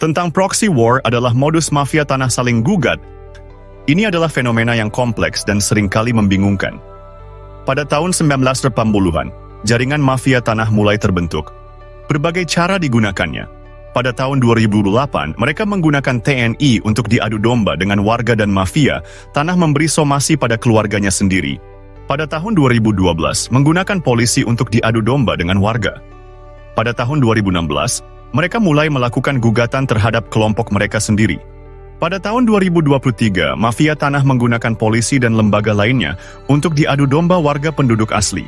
Tentang proxy war adalah modus mafia tanah saling gugat. Ini adalah fenomena yang kompleks dan seringkali membingungkan. Pada tahun 1980-an, jaringan mafia tanah mulai terbentuk. Berbagai cara digunakannya. Pada tahun 2008, mereka menggunakan TNI untuk diadu domba dengan warga dan mafia, tanah memberi somasi pada keluarganya sendiri. Pada tahun 2012, menggunakan polisi untuk diadu domba dengan warga. Pada tahun 2016, mereka mulai melakukan gugatan terhadap kelompok mereka sendiri. Pada tahun 2023, mafia tanah menggunakan polisi dan lembaga lainnya untuk diadu domba warga penduduk asli.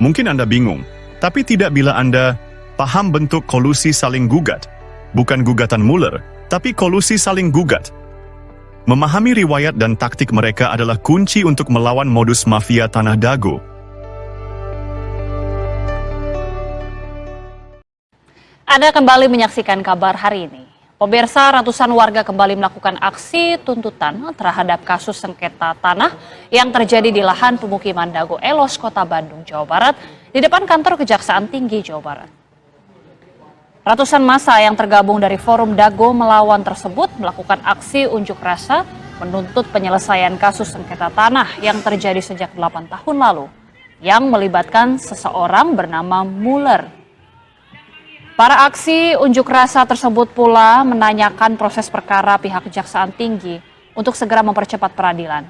Mungkin Anda bingung, tapi tidak bila Anda paham bentuk kolusi saling gugat. Bukan gugatan Mueller, tapi kolusi saling gugat. Memahami riwayat dan taktik mereka adalah kunci untuk melawan modus mafia tanah dago. Anda kembali menyaksikan kabar hari ini. Pemirsa, ratusan warga kembali melakukan aksi tuntutan terhadap kasus sengketa tanah yang terjadi di lahan pemukiman Dago Elos, Kota Bandung, Jawa Barat, di depan kantor Kejaksaan Tinggi Jawa Barat. Ratusan massa yang tergabung dari Forum Dago Melawan tersebut melakukan aksi unjuk rasa menuntut penyelesaian kasus sengketa tanah yang terjadi sejak 8 tahun lalu, yang melibatkan seseorang bernama Mueller. Para aksi unjuk rasa tersebut pula menanyakan proses perkara pihak Kejaksaan Tinggi untuk segera mempercepat peradilan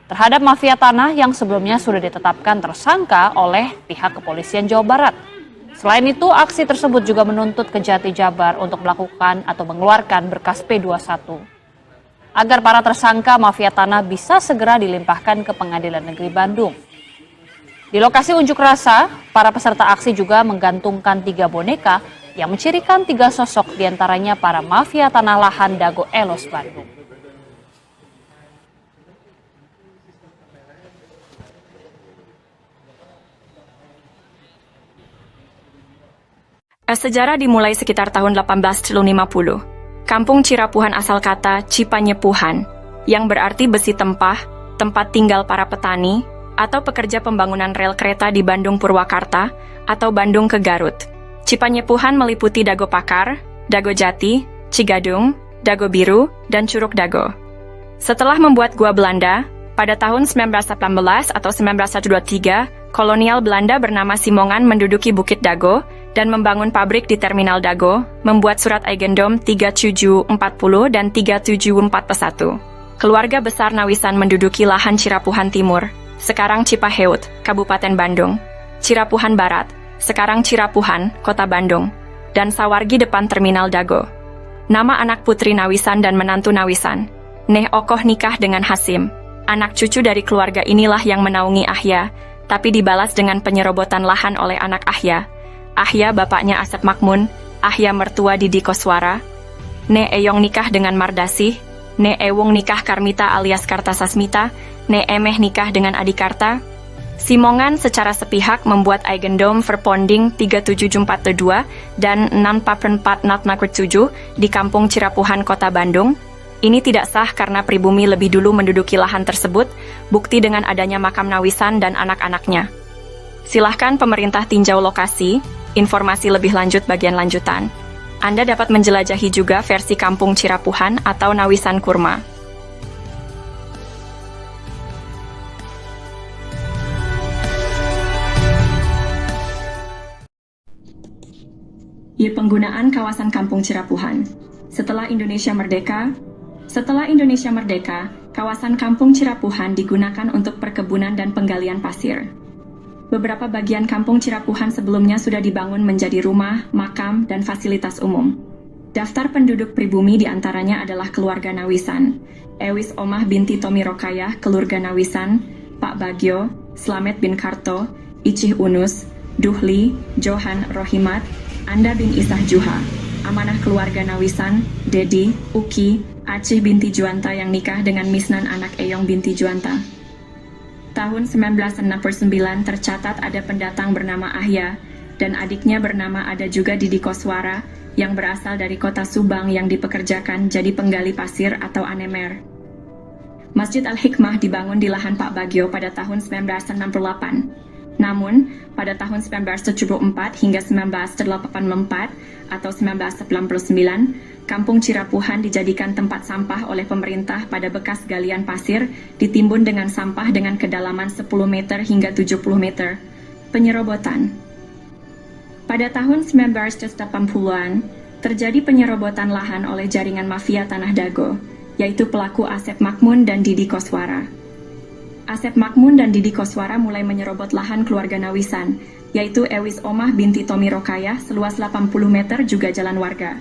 terhadap mafia tanah yang sebelumnya sudah ditetapkan tersangka oleh pihak Kepolisian Jawa Barat. Selain itu, aksi tersebut juga menuntut Kejati Jabar untuk melakukan atau mengeluarkan berkas P21 agar para tersangka mafia tanah bisa segera dilimpahkan ke Pengadilan Negeri Bandung. Di lokasi unjuk rasa, para peserta aksi juga menggantungkan 3 boneka yang mencirikan 3 sosok, diantaranya para mafia tanah lahan Dago Elos Bandung. Sejarah dimulai sekitar tahun 1850. Kampung Cirapuhan asal kata Cipanyepuhan, yang berarti besi tempah, tempat tinggal para petani, atau pekerja pembangunan rel kereta di Bandung Purwakarta, atau Bandung ke Garut. Cipanyepuhan meliputi Dago Pakar, Dago Jati, Cigadung, Dago Biru, dan Curug Dago. Setelah membuat gua Belanda, pada tahun 1918 atau 1923, kolonial Belanda bernama Simongan menduduki Bukit Dago dan membangun pabrik di Terminal Dago, membuat surat Eigendom 3740 dan 3741. Keluarga besar Nawisan menduduki lahan Cirapuhan Timur, sekarang Cipaheut, Kabupaten Bandung, Cirapuhan Barat, sekarang Cirapuhan, Kota Bandung, dan Sawargi depan Terminal Dago. Nama anak putri Nawisan dan menantu Nawisan, Neh Okoh nikah dengan Hasim. Anak cucu dari keluarga inilah yang menaungi Ahya, tapi dibalas dengan penyerobotan lahan oleh anak Ahya. Ahya bapaknya Asep Makmun, Ahya mertua Didi Koswara. Neh Eyong nikah dengan Mardasih, Neh Ewung nikah Karmita alias Kartasasmita, Neh Emeh nikah dengan Adikarta. Simongan secara sepihak membuat Eigendom Verponding 37442 dan 64447 di Kampung Cirapuhan, Kota Bandung. Ini tidak sah karena pribumi lebih dulu menduduki lahan tersebut, bukti dengan adanya makam Nawisan dan anak-anaknya. Silahkan pemerintah tinjau lokasi, informasi lebih lanjut bagian lanjutan. Anda dapat menjelajahi juga versi Kampung Cirapuhan atau Nawisan Kurma. Penggunaan kawasan Kampung Cirapuhan. Setelah Indonesia Merdeka, kawasan Kampung Cirapuhan digunakan untuk perkebunan dan penggalian pasir. Beberapa bagian Kampung Cirapuhan sebelumnya sudah dibangun menjadi rumah, makam, dan fasilitas umum. Daftar penduduk pribumi diantaranya adalah keluarga Nawisan, Ewis Omah binti Tomi Rokayah, keluarga Nawisan, Pak Bagio, Slamet bin Karto, Icih Unus, Duhli, Johan Rohimat, Anda bin Isah Juha, amanah keluarga Nawisan, Dedi, Uki, Acih binti Juanta yang nikah dengan Misnan anak Eyong binti Juanta. Tahun 1969 tercatat ada pendatang bernama Ahya, dan adiknya bernama ada juga Didi Koswara, yang berasal dari kota Subang yang dipekerjakan jadi penggali pasir atau anemer. Masjid Al-Hikmah dibangun di lahan Pak Bagio pada tahun 1968. Namun, pada tahun 1974 hingga 1984 atau 1999, Kampung Cirapuhan dijadikan tempat sampah oleh pemerintah pada bekas galian pasir ditimbun dengan sampah dengan kedalaman 10 meter hingga 70 meter. Penyerobotan. Pada tahun 1980-an, terjadi penyerobotan lahan oleh jaringan mafia Tanah Dago, yaitu pelaku Asep Makmun dan Didi Koswara. Asep Makmun dan Didi Koswara mulai menyerobot lahan keluarga Nawisan, yaitu Ewis Omah binti Tommy Rokayah seluas 80 meter juga jalan warga.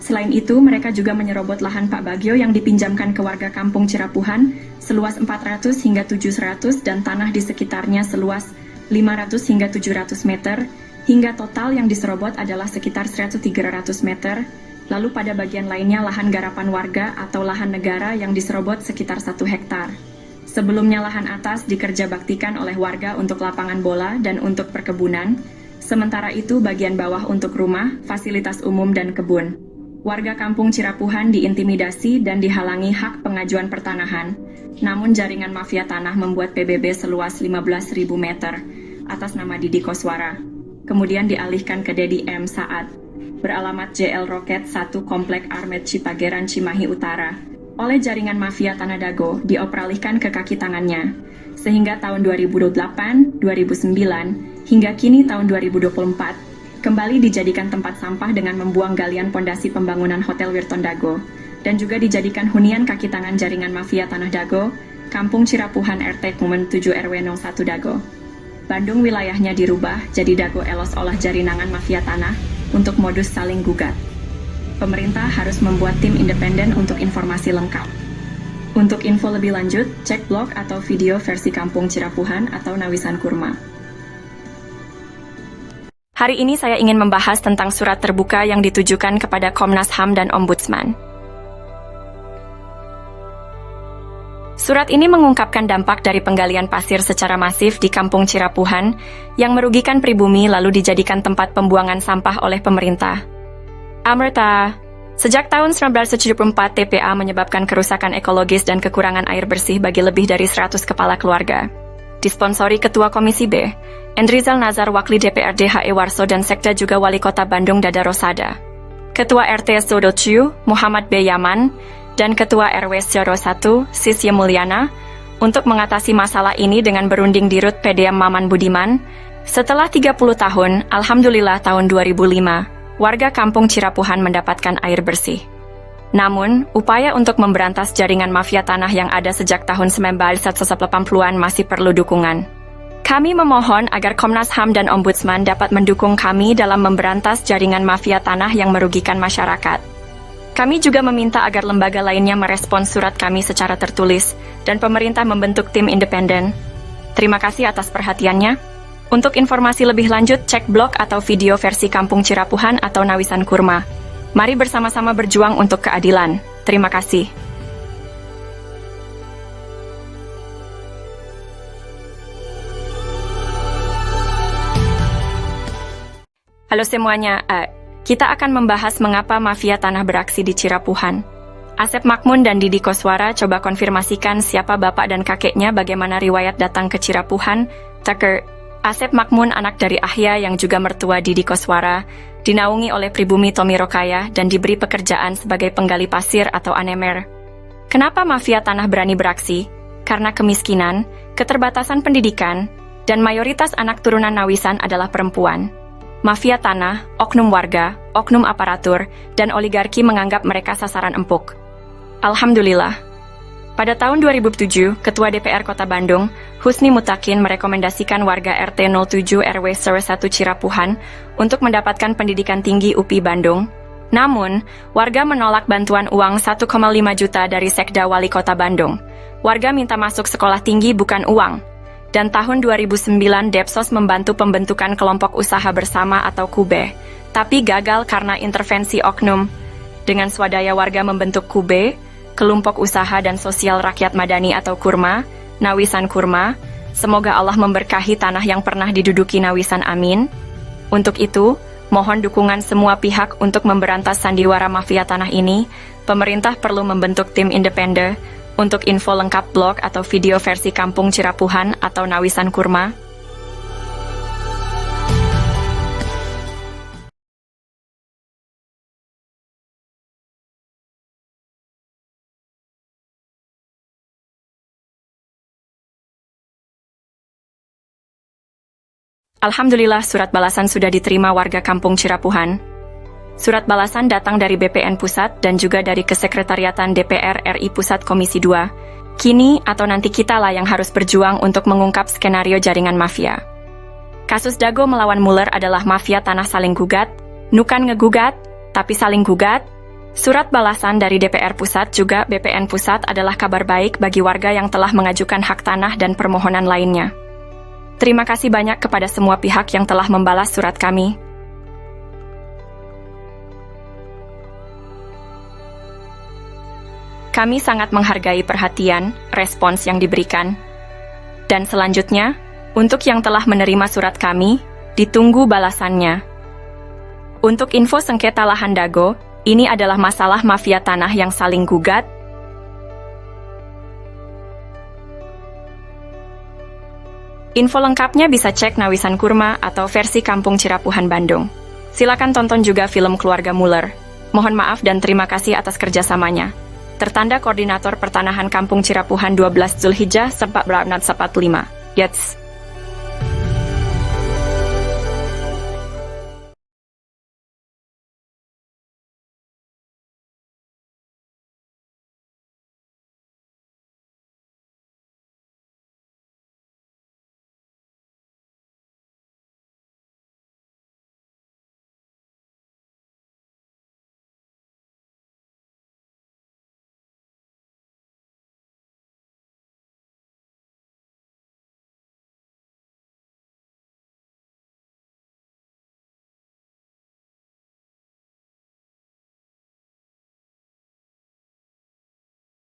Selain itu, mereka juga menyerobot lahan Pak Bagio yang dipinjamkan ke warga kampung Cirapuhan seluas 400 hingga 700 dan tanah di sekitarnya seluas 500 hingga 700 meter, hingga total yang diserobot adalah sekitar 100-300 meter. Lalu pada bagian lainnya lahan garapan warga atau lahan negara yang diserobot sekitar 1 hektar. Sebelumnya lahan atas dikerjabaktikan oleh warga untuk lapangan bola dan untuk perkebunan, sementara itu bagian bawah untuk rumah, fasilitas umum dan kebun. Warga kampung Cirapuhan diintimidasi dan dihalangi hak pengajuan pertanahan, namun jaringan mafia tanah membuat PBB seluas 15.000 meter atas nama Didi Koswara. Kemudian dialihkan ke Dedi M. Saat, beralamat JL Roket 1 Komplek Armet Cipageran Cimahi Utara, oleh jaringan mafia Tanah Dago dioperalihkan ke kaki tangannya, sehingga tahun 2008, 2009, hingga kini tahun 2024, kembali dijadikan tempat sampah dengan membuang galian pondasi pembangunan Hotel Wirton Dago, dan juga dijadikan hunian kaki tangan jaringan mafia Tanah Dago, Kampung Cirapuhan RT Kumen 7 RW 01 Dago. Bandung wilayahnya dirubah jadi Dago Elos olah jaringan mafia tanah untuk modus saling gugat. Pemerintah harus membuat tim independen untuk informasi lengkap. Untuk info lebih lanjut, cek blog atau video versi Kampung Cirapuhan atau Nawisan Kurma. Hari ini saya ingin membahas tentang surat terbuka yang ditujukan kepada Komnas HAM dan Ombudsman. Surat ini mengungkapkan dampak dari penggalian pasir secara masif di Kampung Cirapuhan yang merugikan pribumi lalu dijadikan tempat pembuangan sampah oleh pemerintah. Amerta, sejak tahun 1974 TPA menyebabkan kerusakan ekologis dan kekurangan air bersih bagi lebih dari 100 kepala keluarga. Disponsori Ketua Komisi B, Endrizal Nazar Wakli DPRD HE Warso dan Sekda juga Wali Kota Bandung Dada Rosada. Ketua RT Sodociu, Muhammad B. Yaman, dan Ketua RW Syoro 1, Sisye Mulyana, untuk mengatasi masalah ini dengan berunding di Rut PDM Maman Budiman. Setelah 30 tahun, Alhamdulillah tahun 2005, warga Kampung Cirapuhan mendapatkan air bersih. Namun, upaya untuk memberantas jaringan mafia tanah yang ada sejak tahun 1980-an masih perlu dukungan. Kami memohon agar Komnas HAM dan Ombudsman dapat mendukung kami dalam memberantas jaringan mafia tanah yang merugikan masyarakat. Kami juga meminta agar lembaga lainnya merespons surat kami secara tertulis dan pemerintah membentuk tim independen. Terima kasih atas perhatiannya. Untuk informasi lebih lanjut, cek blog atau video versi Kampung Cirapuhan atau Nawisan Kurma. Mari bersama-sama berjuang untuk keadilan. Terima kasih. Halo semuanya, kita akan membahas mengapa mafia tanah beraksi di Cirapuhan. Asep Makmun dan Didi Koswara coba konfirmasikan siapa bapak dan kakeknya, bagaimana riwayat datang ke Cirapuhan. Tucker, Asep Makmun anak dari Ahya yang juga mertua Didi Koswara, dinaungi oleh pribumi Tommy Rokayah dan diberi pekerjaan sebagai penggali pasir atau anemer. Kenapa mafia tanah berani beraksi? Karena kemiskinan, keterbatasan pendidikan, dan mayoritas anak turunan Nawisan adalah perempuan. Mafia tanah, oknum warga, oknum aparatur, dan oligarki menganggap mereka sasaran empuk. Alhamdulillah. Pada tahun 2007, Ketua DPR Kota Bandung, Husni Mutakin merekomendasikan warga RT 07 RW 01 Cirapuhan untuk mendapatkan pendidikan tinggi UPI Bandung. Namun, warga menolak bantuan uang 1,5 juta dari Sekda Wali Kota Bandung. Warga minta masuk sekolah tinggi bukan uang. Dan tahun 2009 Depsos membantu pembentukan kelompok usaha bersama atau KUBE, tapi gagal karena intervensi oknum. Dengan swadaya warga membentuk KUBE, Kelompok Usaha dan Sosial Rakyat Madani atau KURMA, Nawisan Kurma. Semoga Allah memberkahi tanah yang pernah diduduki Nawisan, amin. Untuk itu, mohon dukungan semua pihak untuk memberantas sandiwara mafia tanah ini. Pemerintah perlu membentuk tim independen. Untuk info lengkap blog atau video versi Kampung Cirapuhan atau Nawisan Kurma, Alhamdulillah surat balasan sudah diterima warga Kampung Cirapuhan. Surat balasan datang dari BPN Pusat dan juga dari Kesekretariatan DPR RI Pusat Komisi 2. Kini atau nanti kitalah yang harus berjuang untuk mengungkap skenario jaringan mafia. Kasus Dago melawan Mueller adalah mafia tanah saling gugat, nukan ngegugat, tapi saling gugat. Surat balasan dari DPR Pusat juga BPN Pusat adalah kabar baik bagi warga yang telah mengajukan hak tanah dan permohonan lainnya. Terima kasih banyak kepada semua pihak yang telah membalas surat kami. Kami sangat menghargai perhatian, respons yang diberikan. Dan selanjutnya, untuk yang telah menerima surat kami, ditunggu balasannya. Untuk info sengketa lahan Dago, ini adalah masalah mafia tanah yang saling gugat. Info lengkapnya bisa cek Nawisan Kurma atau versi Kampung Cirapuhan Bandung. Silakan tonton juga film Keluarga Mueller. Mohon maaf dan terima kasih atas kerjasamanya. Tertanda Koordinator Pertanahan Kampung Cirapuhan 12 Zulhijjah 1445. Yats.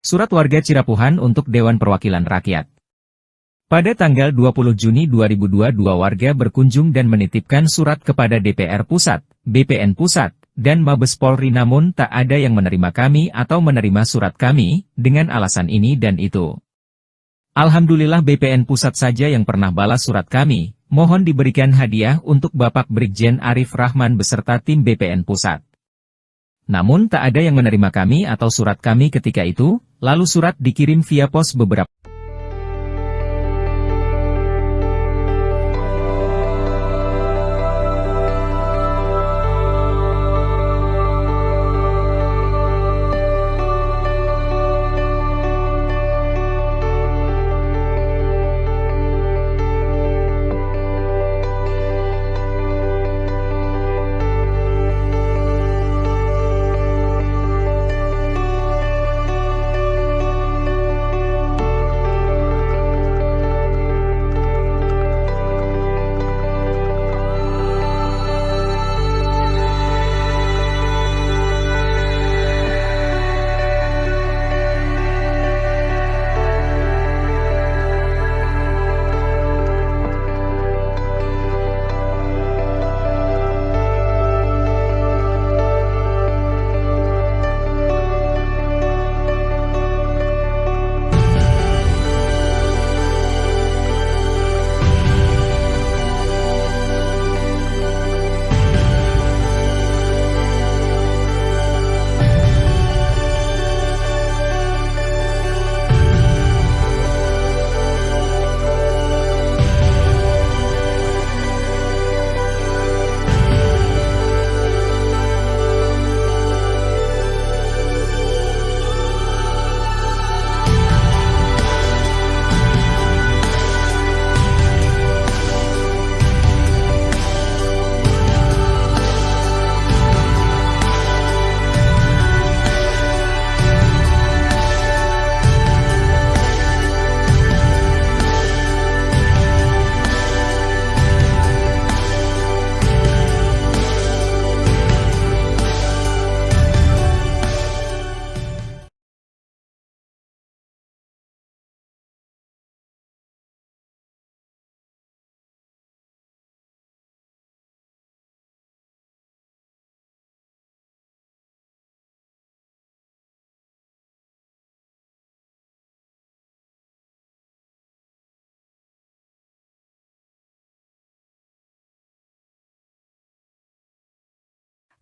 Surat warga Cirapuhan untuk Dewan Perwakilan Rakyat. Pada tanggal 20 Juni 2022 warga berkunjung dan menitipkan surat kepada DPR Pusat, BPN Pusat, dan Mabes Polri namun tak ada yang menerima kami atau menerima surat kami, dengan alasan ini dan itu. Alhamdulillah BPN Pusat saja yang pernah balas surat kami, mohon diberikan hadiah untuk Bapak Brigjen Arif Rahman beserta tim BPN Pusat. Namun tak ada yang menerima kami atau surat kami ketika itu, lalu surat dikirim via pos beberapa.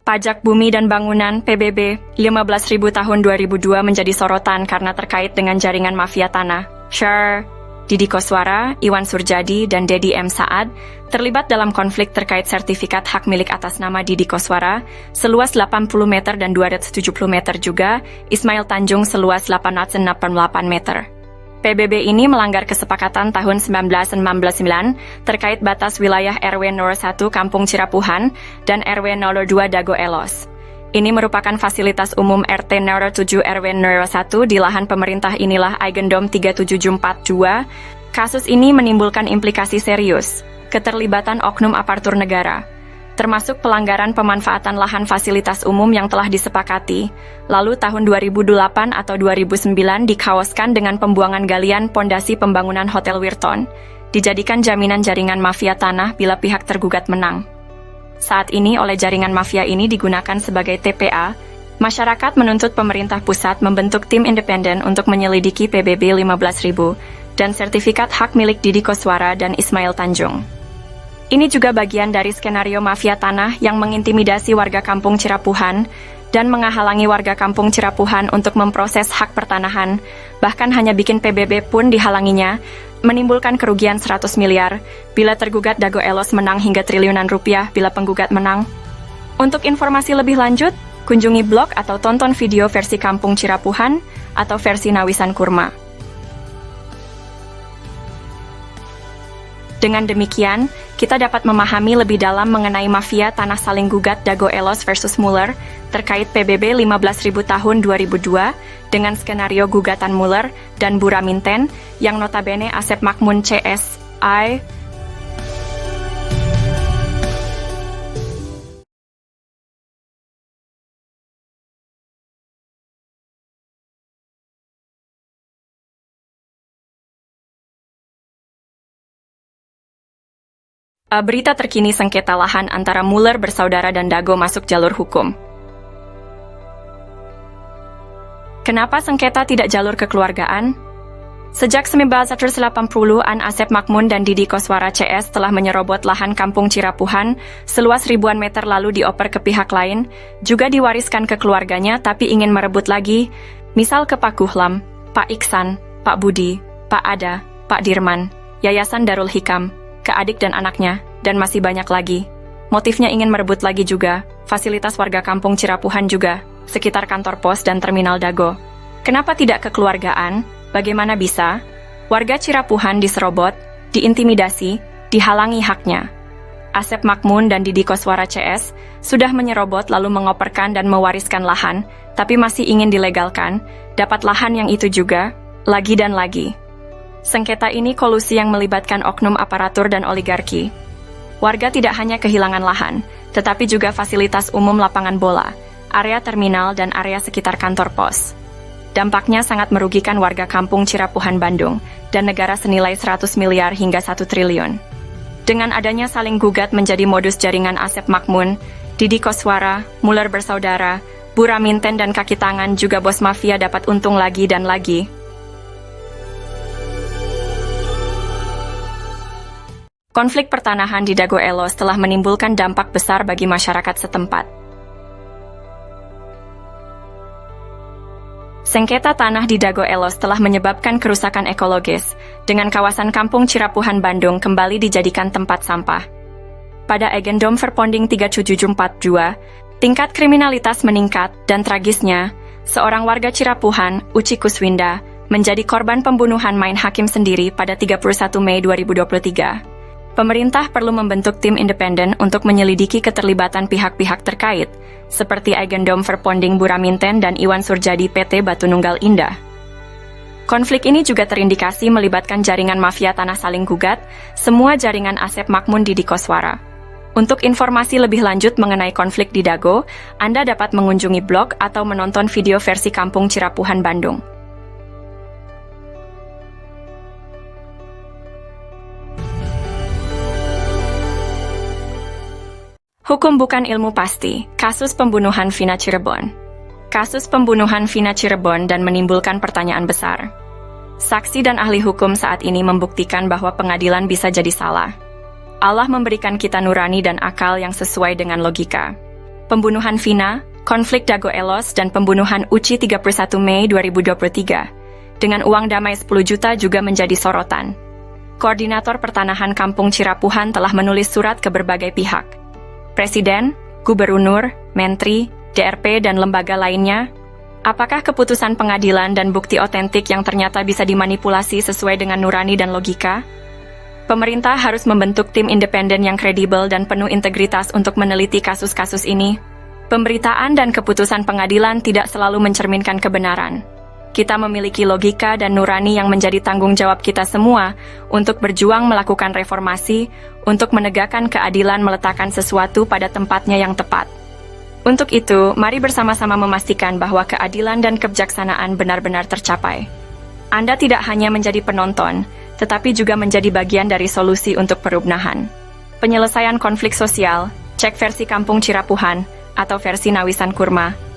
Pajak Bumi dan Bangunan (PBB) 15.000 tahun 2002 menjadi sorotan karena terkait dengan jaringan mafia tanah. Share. Didi Koswara, Iwan Surjadi, dan Dedi M. Saad terlibat dalam konflik terkait sertifikat hak milik atas nama Didi Koswara seluas 80 meter dan 270 meter juga Ismail Tanjung seluas 888 meter. PBB ini melanggar kesepakatan tahun 1999 terkait batas wilayah RW 01 Kampung Cirapuhan dan RW 02 Dago Elos. Ini merupakan fasilitas umum RT 07 RW 01 di lahan pemerintah inilah Eigendom 3742. Kasus ini menimbulkan implikasi serius, keterlibatan oknum aparatur negara, termasuk pelanggaran pemanfaatan lahan fasilitas umum yang telah disepakati, lalu tahun 2008 atau 2009 dikaoskan dengan pembuangan galian pondasi pembangunan Hotel Wirton, dijadikan jaminan jaringan mafia tanah bila pihak tergugat menang. Saat ini oleh jaringan mafia ini digunakan sebagai TPA, masyarakat menuntut pemerintah pusat membentuk tim independen untuk menyelidiki PBB 15.000 dan sertifikat hak milik Didi Koswara dan Ismail Tanjung. Ini juga bagian dari skenario mafia tanah yang mengintimidasi warga kampung Cirapuhan dan menghalangi warga kampung Cirapuhan untuk memproses hak pertanahan, bahkan hanya bikin PBB pun dihalanginya, menimbulkan kerugian 100 miliar bila tergugat Dago Elos menang hingga triliunan rupiah bila penggugat menang. Untuk informasi lebih lanjut, kunjungi blog atau tonton video versi Kampung Cirapuhan atau versi Nawisan Kurma. Dengan demikian, kita dapat memahami lebih dalam mengenai mafia tanah saling gugat Dago Elos versus Muller terkait PBB 15.000 tahun 2002 dengan skenario gugatan Muller dan Buraminten yang notabene Asep Makmun CSI. Berita terkini sengketa lahan antara Muller bersaudara dan Dago masuk jalur hukum. Kenapa sengketa tidak jalur kekeluargaan? Sejak 1980-an Asep Makmun dan Didi Koswara CS telah menyerobot lahan kampung Cirapuhan seluas ribuan meter lalu dioper ke pihak lain, juga diwariskan ke keluarganya tapi ingin merebut lagi, misal ke Pak Kuhlam, Pak Iksan, Pak Budi, Pak Ada, Pak Dirman, Yayasan Darul Hikam, ke adik dan anaknya, dan masih banyak lagi. Motifnya ingin merebut lagi juga, fasilitas warga kampung Cirapuhan juga, sekitar kantor pos dan terminal Dago. Kenapa tidak kekeluargaan? Bagaimana bisa? Warga Cirapuhan diserobot, diintimidasi, dihalangi haknya. Asep Makmun dan Didi Koswara CS sudah menyerobot lalu mengoperkan dan mewariskan lahan, tapi masih ingin dilegalkan, dapat lahan yang itu juga, lagi dan lagi. Sengketa ini kolusi yang melibatkan oknum aparatur dan oligarki. Warga tidak hanya kehilangan lahan, tetapi juga fasilitas umum lapangan bola, area terminal dan area sekitar kantor pos. Dampaknya sangat merugikan warga kampung Cirapuhan Bandung dan negara senilai 100 miliar hingga 1 triliun. Dengan adanya saling gugat menjadi modus jaringan Asep Makmun, Didi Koswara, Muller bersaudara, Buraminten dan kaki tangan juga bos mafia dapat untung lagi dan lagi. Konflik pertanahan di Dago Elos telah menimbulkan dampak besar bagi masyarakat setempat. Sengketa tanah di Dago Elos telah menyebabkan kerusakan ekologis, dengan kawasan kampung Cirapuhan Bandung kembali dijadikan tempat sampah. Pada Eigendom Verponding 3742, tingkat kriminalitas meningkat dan tragisnya, seorang warga Cirapuhan, Uci Kuswinda, menjadi korban pembunuhan main hakim sendiri pada 31 Mei 2023. Pemerintah perlu membentuk tim independen untuk menyelidiki keterlibatan pihak-pihak terkait, seperti Eigendom Verponding Buraminten dan Iwan Surjadi PT Batu Nunggal Indah. Konflik ini juga terindikasi melibatkan jaringan mafia tanah saling gugat, semua jaringan Asep Makmun Didi Koswara. Untuk informasi lebih lanjut mengenai konflik di Dago, Anda dapat mengunjungi blog atau menonton video versi Kampung Cirapuhan Bandung. Hukum bukan ilmu pasti, kasus pembunuhan Vina Cirebon. Kasus pembunuhan Vina Cirebon dan menimbulkan pertanyaan besar. Saksi dan ahli hukum saat ini membuktikan bahwa pengadilan bisa jadi salah. Allah memberikan kita nurani dan akal yang sesuai dengan logika. Pembunuhan Vina, konflik Dago Elos dan pembunuhan Uci 31 Mei 2023 dengan uang damai 10 juta juga menjadi sorotan. Koordinator Pertanahan Kampung Cirapuhan telah menulis surat ke berbagai pihak. Presiden, Gubernur, Menteri, DRP, dan lembaga lainnya. Apakah keputusan pengadilan dan bukti otentik yang ternyata bisa dimanipulasi sesuai dengan nurani dan logika? Pemerintah harus membentuk tim independen yang kredibel dan penuh integritas untuk meneliti kasus-kasus ini. Pemberitaan dan keputusan pengadilan tidak selalu mencerminkan kebenaran. Kita memiliki logika dan nurani yang menjadi tanggung jawab kita semua untuk berjuang melakukan reformasi, untuk menegakkan keadilan, meletakkan sesuatu pada tempatnya yang tepat. Untuk itu, mari bersama-sama memastikan bahwa keadilan dan kebijaksanaan benar-benar tercapai. Anda tidak hanya menjadi penonton, tetapi juga menjadi bagian dari solusi untuk perubahan. Penyelesaian konflik sosial, cek versi Kampung Cirapuhan, atau versi Nawisan Kurma.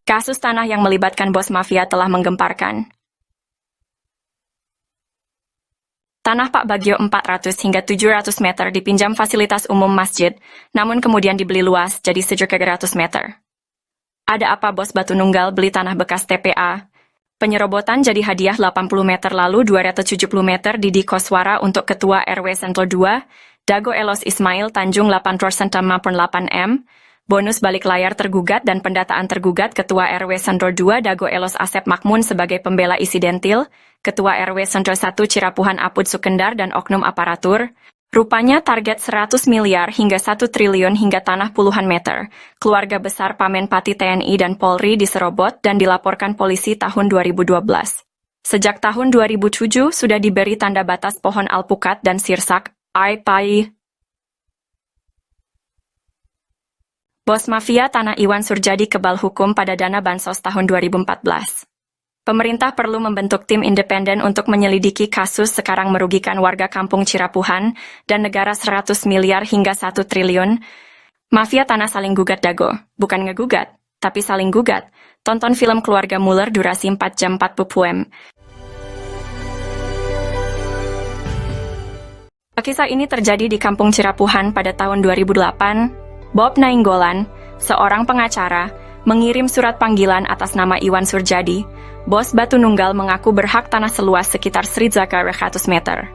Kasus tanah yang melibatkan bos mafia telah menggemparkan. Tanah Pak Bagio 400 hingga 700 meter dipinjam fasilitas umum masjid, namun kemudian dibeli luas jadi 700 meter. Ada apa bos Batu Nunggal beli tanah bekas TPA? Penyerobotan jadi hadiah 80 meter lalu 270 meter di Koswara untuk Ketua RW Sentul 2, Dago Elos Ismail Tanjung 8% 8M, bonus balik layar tergugat dan pendataan tergugat Ketua RW Sentul 2 Dago Elos Asep Makmun sebagai pembela Isidentil, Ketua RW Sentul 1 Cirapuhan Apud Sukendar dan oknum aparatur. Rupanya target 100 miliar hingga 1 triliun hingga tanah puluhan meter. Keluarga besar Pamenpati TNI dan Polri diserobot dan dilaporkan polisi tahun 2012. Sejak tahun 2007 sudah diberi tanda batas pohon alpukat dan sirsak, AIPAI. Bos mafia tanah Iwan Surjadi kebal hukum pada dana bansos tahun 2014. Pemerintah perlu membentuk tim independen untuk menyelidiki kasus sekarang merugikan warga kampung Cirapuhan dan negara 100 miliar hingga 1 triliun. Mafia tanah saling gugat Dago, bukan ngegugat, tapi saling gugat. Tonton film Keluarga Muller durasi 4 jam 40 m. Kisah ini terjadi di kampung Cirapuhan pada tahun 2008. Bob Nainggolan, seorang pengacara, mengirim surat panggilan atas nama Iwan Surjadi. Bos Batu Nunggal mengaku berhak tanah seluas sekitar 100 meter.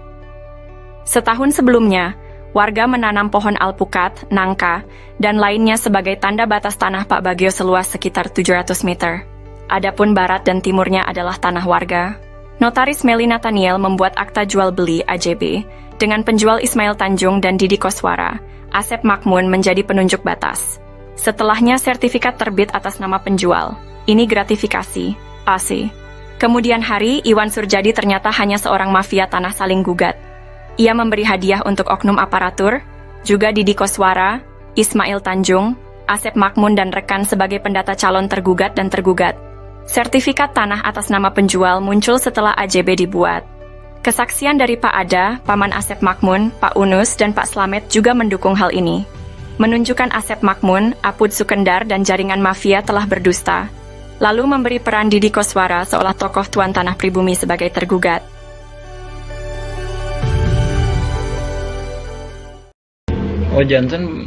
Setahun sebelumnya, warga menanam pohon alpukat, nangka, dan lainnya sebagai tanda batas tanah Pak Bagio seluas sekitar 700 meter. Adapun barat dan timurnya adalah tanah warga. Notaris Meli Nathaniel membuat akta jual beli AJB dengan penjual Ismail Tanjung dan Didi Koswara. Asep Makmun menjadi penunjuk batas. Setelahnya sertifikat terbit atas nama penjual. Ini gratifikasi, AC. Kemudian hari, Iwan Surjadi ternyata hanya seorang mafia tanah saling gugat. Ia memberi hadiah untuk oknum aparatur, juga Didi Koswara, Ismail Tanjung, Asep Makmun dan rekan sebagai pendata calon tergugat dan tergugat. Sertifikat tanah atas nama penjual muncul setelah AJB dibuat. Kesaksian dari Pak Ada, Paman Asep Makmun, Pak Unus, dan Pak Slamet juga mendukung hal ini. Menunjukkan Asep Makmun, Apud Sukendar, dan jaringan mafia telah berdusta. Lalu memberi peran Didi Koswara seolah tokoh tuan tanah pribumi sebagai tergugat. Oh janten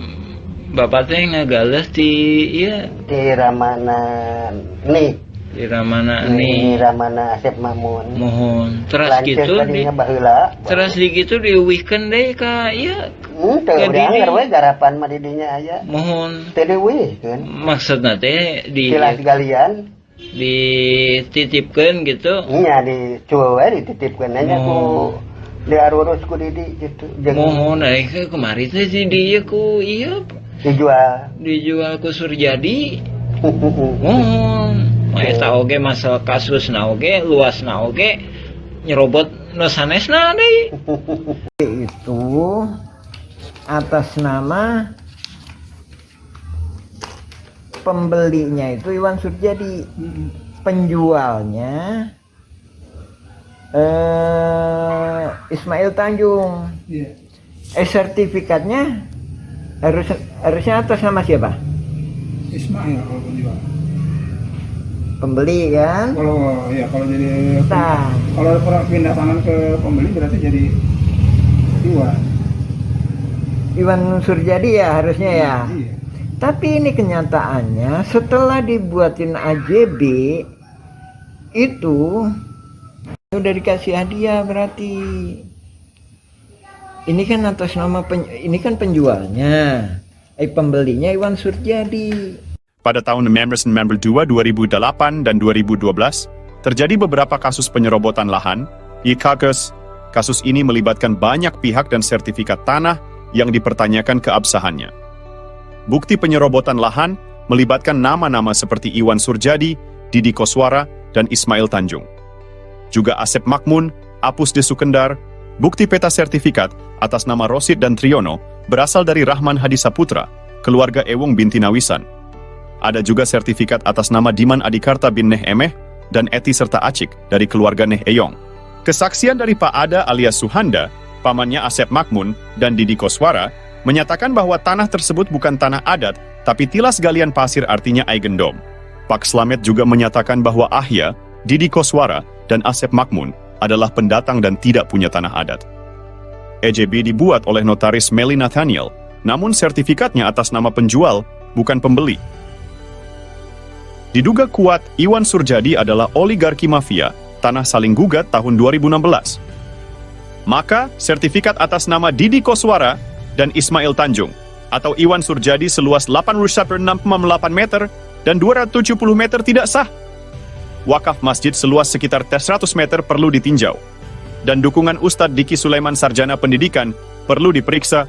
bapak teh ngagales di iya di Ramana nih di Ramana di nih Ramana Asep Mamun mohon terus lanceuk gitu di tadinya baheula terus di gitu diuwihkeun deui ka iya teu ke urang Didi. we garapan mah di dinya aya mohon teu dieuwihkeun maksudna teh silas galian dititipkeun gitu nya dicueul we dititipkeun nya ku diarurus ku Didi gitu jeung mohon kemari teh di dieu ku iya dijual ku Surjadi mohon eta oge masalah kasusna oge luasna oge nyerobot nu sanesna deui itu atas nama pembelinya itu Iwan Surjadi, penjualnya Ismail Tanjung. Sertifikatnya harusnya atas nama siapa? Ismail kalau penjual. Pembeli kan? Kalau jadi Nah, kalau pindah tangan ke pembeli berarti jadi Iwan Surjadi ya harusnya ya. Iya. Tapi ini kenyataannya setelah dibuatin AJB itu udah dikasih hadiah berarti. Ini kan atas nama ini kan penjualnya, pembelinya Iwan Surjadi. Pada tahun 1992, 2008, dan 2012, terjadi beberapa kasus penyerobotan lahan. Kasus ini melibatkan banyak pihak dan sertifikat tanah yang dipertanyakan keabsahannya. Bukti penyerobotan lahan melibatkan nama-nama seperti Iwan Surjadi, Didi Koswara, dan Ismail Tanjung. Juga Asep Makmun, Apus de Sukendar. Bukti peta sertifikat atas nama Rosid dan Triyono berasal dari Rahman Hadi Saputra, keluarga Ewong binti Nawisan. Ada juga sertifikat atas nama Diman Adikarta bin Neh Emeh dan Eti serta Acik dari keluarga Neh Eyong. Kesaksian dari Pak Ada alias Suhanda, pamannya Asep Makmun, dan Didi Koswara menyatakan bahwa tanah tersebut bukan tanah adat, tapi tilas galian pasir artinya Aigendom. Pak Slamet juga menyatakan bahwa Ahya, Didi Koswara, dan Asep Makmun adalah pendatang dan tidak punya tanah adat. EJB dibuat oleh notaris Meli Nathaniel, namun sertifikatnya atas nama penjual, bukan pembeli. Diduga kuat, Iwan Surjadi adalah oligarki mafia, tanah saling gugat tahun 2016. Maka, sertifikat atas nama Didi Koswara dan Ismail Tanjung, atau Iwan Surjadi seluas 86,8 meter dan 270 meter tidak sah. Wakaf masjid seluas sekitar 100 meter perlu ditinjau. Dan dukungan Ustadz Diki Sulaiman Sarjana Pendidikan perlu diperiksa.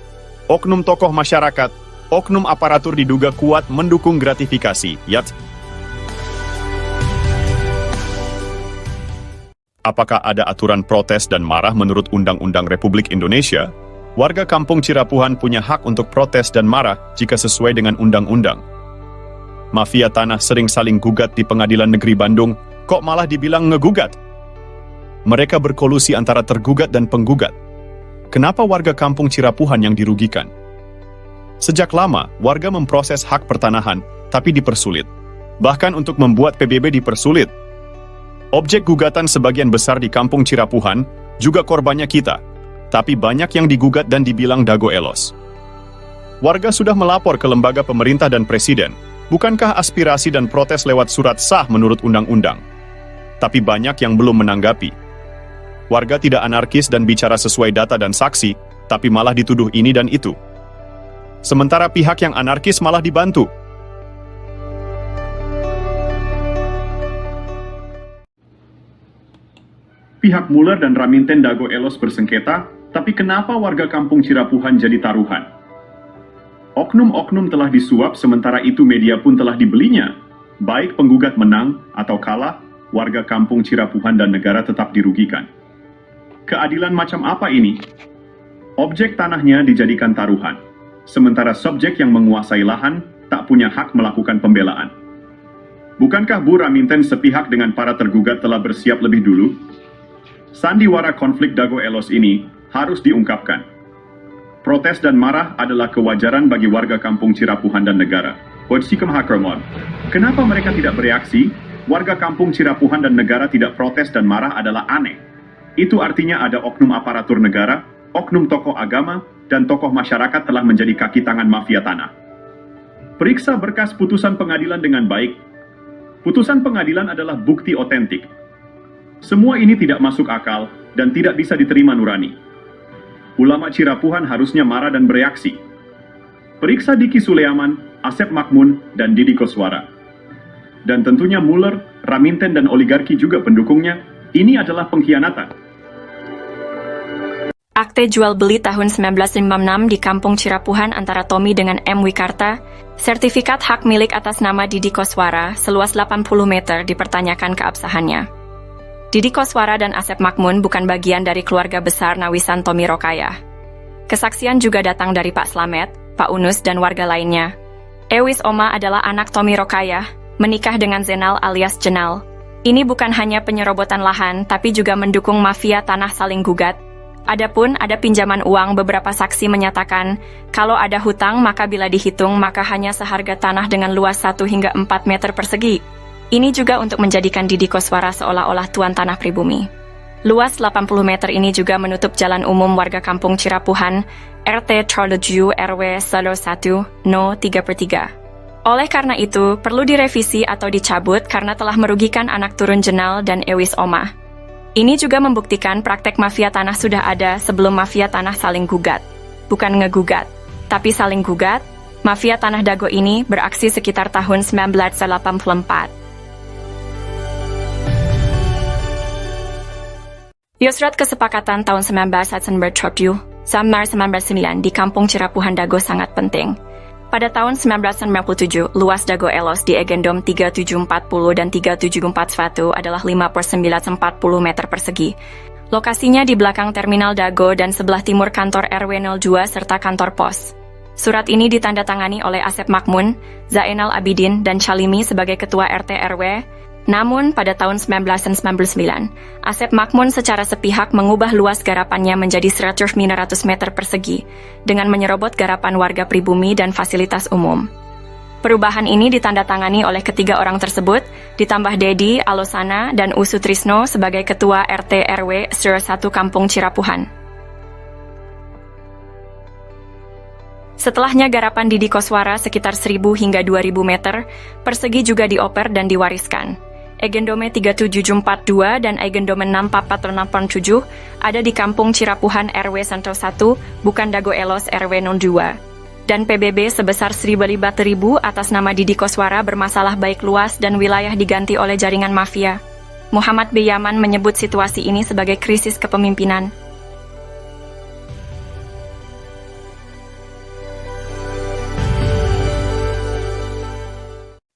Oknum tokoh masyarakat, oknum aparatur diduga kuat mendukung gratifikasi, yat. Apakah ada aturan protes dan marah menurut Undang-Undang Republik Indonesia? Warga kampung Cirapuhan punya hak untuk protes dan marah jika sesuai dengan undang-undang. Mafia tanah sering saling gugat di Pengadilan Negeri Bandung, kok malah dibilang ngegugat? Mereka berkolusi antara tergugat dan penggugat. Kenapa warga kampung Cirapuhan yang dirugikan? Sejak lama, warga memproses hak pertanahan, tapi dipersulit. Bahkan untuk membuat PBB dipersulit. Objek gugatan sebagian besar di kampung Cirapuhan juga korbannya kita, tapi banyak yang digugat dan dibilang dago elos. Warga sudah melapor ke lembaga pemerintah dan presiden. Bukankah aspirasi dan protes lewat surat sah menurut undang-undang? Tapi banyak yang belum menanggapi. Warga tidak anarkis dan bicara sesuai data dan saksi, tapi malah dituduh ini dan itu. Sementara pihak yang anarkis malah dibantu. Pihak Muller dan Raminten Dago Elos bersengketa, tapi kenapa warga kampung Cirapuhan jadi taruhan? Oknum-oknum telah disuap, sementara itu media pun telah dibelinya. Baik penggugat menang atau kalah, warga kampung Cirapuhan dan negara tetap dirugikan. Keadilan macam apa ini? Objek tanahnya dijadikan taruhan, sementara subjek yang menguasai lahan tak punya hak melakukan pembelaan. Bukankah Bu Raminten sepihak dengan para tergugat telah bersiap lebih dulu? Sandiwara konflik Dago Elos ini harus diungkapkan. Protes dan marah adalah kewajaran bagi warga kampung Cirapuhan dan negara. Wajsikem Hakromon. Kenapa mereka tidak bereaksi? Warga kampung Cirapuhan dan negara tidak protes dan marah adalah aneh. Itu artinya ada oknum aparatur negara, oknum tokoh agama, dan tokoh masyarakat telah menjadi kaki tangan mafia tanah. Periksa berkas putusan pengadilan dengan baik. Putusan pengadilan adalah bukti otentik. Semua ini tidak masuk akal dan tidak bisa diterima nurani. Ulama Cirapuhan harusnya marah dan bereaksi. Periksa Diki Suleaman, Asep Makmun, dan Didi Koswara. Dan tentunya Muller, Raminten, dan oligarki juga pendukungnya. Ini adalah pengkhianatan. Akte jual beli tahun 1956 di kampung Cirapuhan antara Tommy dengan M. Wikarta, sertifikat hak milik atas nama Didi Koswara seluas 80 meter dipertanyakan keabsahannya. Didi Koswara dan Asep Makmun bukan bagian dari keluarga besar Nawisan Tommy Rokayah. Kesaksian juga datang dari Pak Slamet, Pak Unus, dan warga lainnya. Ewis Oma adalah anak Tommy Rokayah, menikah dengan Zenal alias Jenal. Ini bukan hanya penyerobotan lahan, tapi juga mendukung mafia tanah saling gugat. Adapun ada pinjaman uang, beberapa saksi menyatakan, kalau ada hutang maka bila dihitung maka hanya seharga tanah dengan luas 1 hingga 4 meter persegi. Ini juga untuk menjadikan Didi Koswara seolah-olah tuan tanah pribumi. Luas 80 meter ini juga menutup jalan umum warga kampung Cirapuhan, RT 37 RW 1 No 3/3. Oleh karena itu, perlu direvisi atau dicabut karena telah merugikan anak turun Jenal dan Ewis Oma. Ini juga membuktikan praktek mafia tanah sudah ada sebelum mafia tanah saling gugat. Bukan ngegugat, tapi saling gugat. Mafia tanah Dago ini beraksi sekitar tahun 1984. Yusrat Kesepakatan tahun 1987 sampai 1999 di kampung Cirapuhan Dago sangat penting. Pada tahun 1997, luas Dago Elos di Egendom 3740 dan 3741 adalah 5/940 meter persegi. Lokasinya di belakang terminal Dago dan sebelah timur kantor RW 02 serta kantor pos. Surat ini ditandatangani oleh Asep Makmun, Zainal Abidin, dan Chalimi sebagai ketua RT RW. Namun, pada tahun 1999, Asep Makmun secara sepihak mengubah luas garapannya menjadi 100 meter persegi, dengan menyerobot garapan warga pribumi dan fasilitas umum. Perubahan ini ditandatangani oleh ketiga orang tersebut, ditambah Dedi, Alosana, dan Usu Trisno sebagai ketua RT RW 1 Kampung Cirapuhan. Setelahnya garapan Didi Koswara sekitar 1.000 hingga 2.000 meter persegi juga dioper dan diwariskan. Egendome 3742 dan Egendome 64487 ada di Kampung Cirapuhan RW 101, bukan Dago Elos RW 02. Dan PBB sebesar 1.000 atas nama Didi Koswara bermasalah baik luas dan wilayah diganti oleh jaringan mafia. Muhammad B. Yaman menyebut situasi ini sebagai krisis kepemimpinan.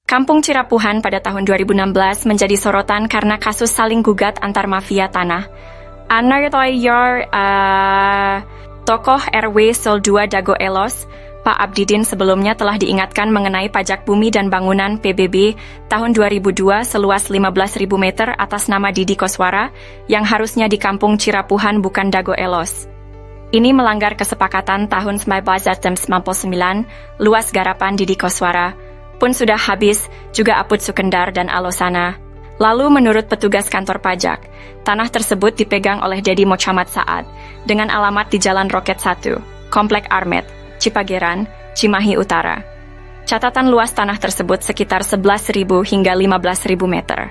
Kampung Cirapuhan pada tahun 2016 menjadi sorotan karena kasus saling gugat antar mafia tanah. Tokoh RW 02 Dago Elos, Pak Abdidin sebelumnya telah diingatkan mengenai pajak bumi dan bangunan PBB tahun 2002 seluas 15.000 meter atas nama Didi Koswara yang harusnya di Kampung Cirapuhan bukan Dago Elos. Ini melanggar kesepakatan tahun 1999 luas garapan Didi Koswara pun sudah habis, juga Aput Sukendar dan Alosana. Lalu menurut petugas kantor pajak, tanah tersebut dipegang oleh Dedi Mochamat Saad dengan alamat di Jalan Roket 1, Komplek Armet, Cipageran, Cimahi Utara. Catatan luas tanah tersebut sekitar 11.000 hingga 15.000 meter.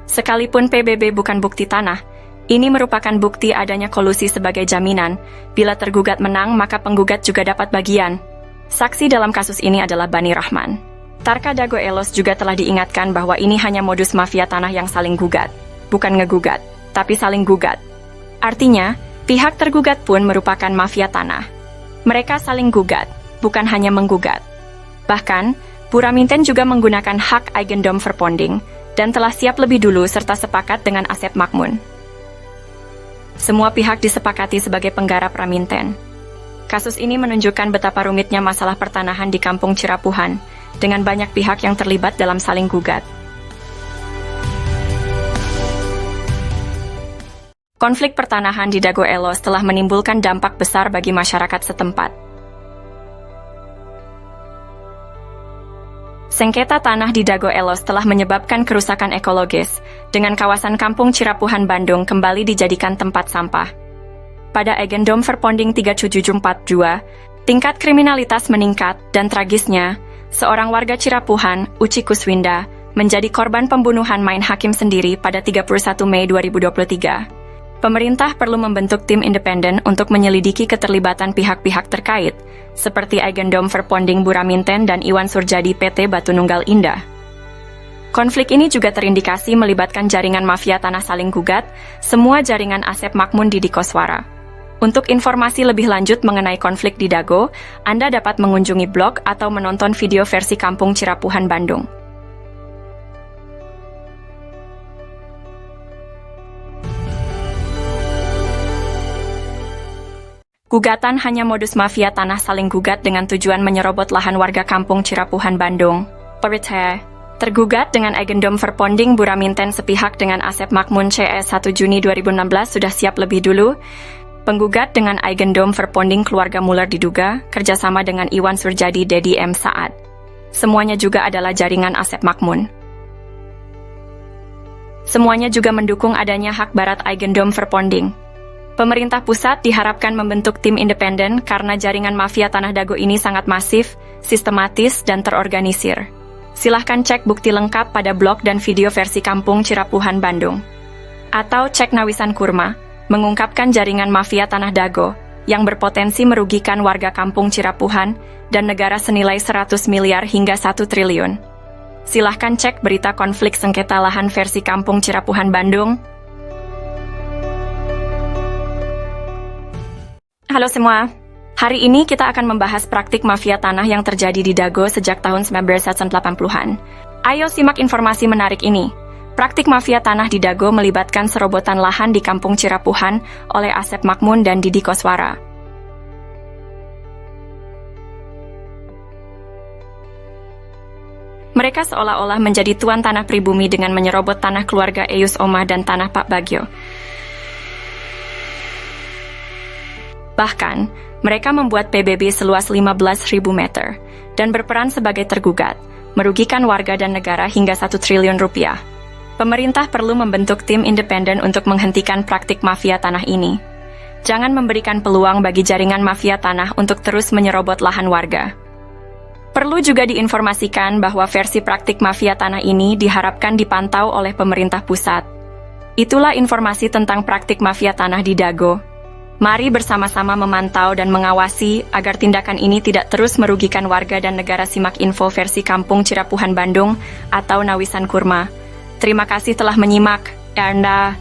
Sekalipun PBB bukan bukti tanah, ini merupakan bukti adanya kolusi sebagai jaminan. Bila tergugat menang, maka penggugat juga dapat bagian. Saksi dalam kasus ini adalah Bani Rahman. Tarka Dago Elos juga telah diingatkan bahwa ini hanya modus mafia tanah yang saling gugat. Bukan ngegugat, tapi saling gugat. Artinya, pihak tergugat pun merupakan mafia tanah. Mereka saling gugat, bukan hanya menggugat. Bahkan, Bu Raminten juga menggunakan hak Eigendom Verponding dan telah siap lebih dulu serta sepakat dengan Asep Makmun. Semua pihak disepakati sebagai penggarap Raminten. Kasus ini menunjukkan betapa rumitnya masalah pertanahan di Kampung Cirapuhan, dengan banyak pihak yang terlibat dalam saling gugat. Konflik pertanahan di Dago Elos telah menimbulkan dampak besar bagi masyarakat setempat. Sengketa tanah di Dago Elos telah menyebabkan kerusakan ekologis, dengan kawasan Kampung Cirapuhan Bandung kembali dijadikan tempat sampah. Pada Agendom Verponding 3742, tingkat kriminalitas meningkat dan tragisnya, seorang warga Cirapuhan, Uci Kuswinda, menjadi korban pembunuhan main hakim sendiri pada 31 Mei 2023. Pemerintah perlu membentuk tim independen untuk menyelidiki keterlibatan pihak-pihak terkait, seperti Agendom Verponding Buraminten dan Iwan Surjadi PT Batu Nunggal Indah. Konflik ini juga terindikasi melibatkan jaringan mafia tanah saling gugat, semua jaringan Asep Makmun di Dikoswara. Untuk informasi lebih lanjut mengenai konflik di Dago, Anda dapat mengunjungi blog atau menonton video versi Kampung Cirapuhan Bandung. Gugatan hanya modus mafia tanah saling gugat dengan tujuan menyerobot lahan warga Kampung Cirapuhan Bandung. Perite, tergugat dengan Agendom Verponding Buraminten sepihak dengan Asep Makmun CS 1 Juni 2016 sudah siap lebih dulu. Penggugat dengan Agendom Verponding keluarga Muller diduga kerjasama dengan Iwan Surjadi Dedi M. Saad. Semuanya juga adalah jaringan Asep Makmun. Semuanya juga mendukung adanya hak barat Agendom Verponding. Pemerintah pusat diharapkan membentuk tim independen karena jaringan mafia tanah Dago ini sangat masif, sistematis, dan terorganisir. Silahkan cek bukti lengkap pada blog dan video versi Kampung Cirapuhan Bandung. Atau cek Nawisan Kurma, mengungkapkan jaringan mafia tanah Dago, yang berpotensi merugikan warga Kampung Cirapuhan dan negara senilai 100 miliar hingga 1 triliun. Silahkan cek berita konflik sengketa lahan versi Kampung Cirapuhan Bandung. Halo semua, hari ini kita akan membahas praktik mafia tanah yang terjadi di Dago sejak tahun 1980-an. Ayo simak informasi menarik ini. Praktik mafia tanah di Dago melibatkan serobotan lahan di Kampung Cirapuhan oleh Asep Makmun dan Didi Koswara. Mereka seolah-olah menjadi tuan tanah pribumi dengan menyerobot tanah keluarga Eyus Omah dan tanah Pak Bagio. Bahkan, mereka membuat PBB seluas 15.000 meter dan berperan sebagai tergugat, merugikan warga dan negara hingga 1 triliun rupiah. Pemerintah perlu membentuk tim independen untuk menghentikan praktik mafia tanah ini. Jangan memberikan peluang bagi jaringan mafia tanah untuk terus menyerobot lahan warga. Perlu juga diinformasikan bahwa versi praktik mafia tanah ini diharapkan dipantau oleh pemerintah pusat. Itulah informasi tentang praktik mafia tanah di Dago. Mari bersama-sama memantau dan mengawasi agar tindakan ini tidak terus merugikan warga dan negara. Simak info versi Kampung Cirapuhan Bandung atau Nawisan Kurma. Terima kasih telah menyimak. Ernda.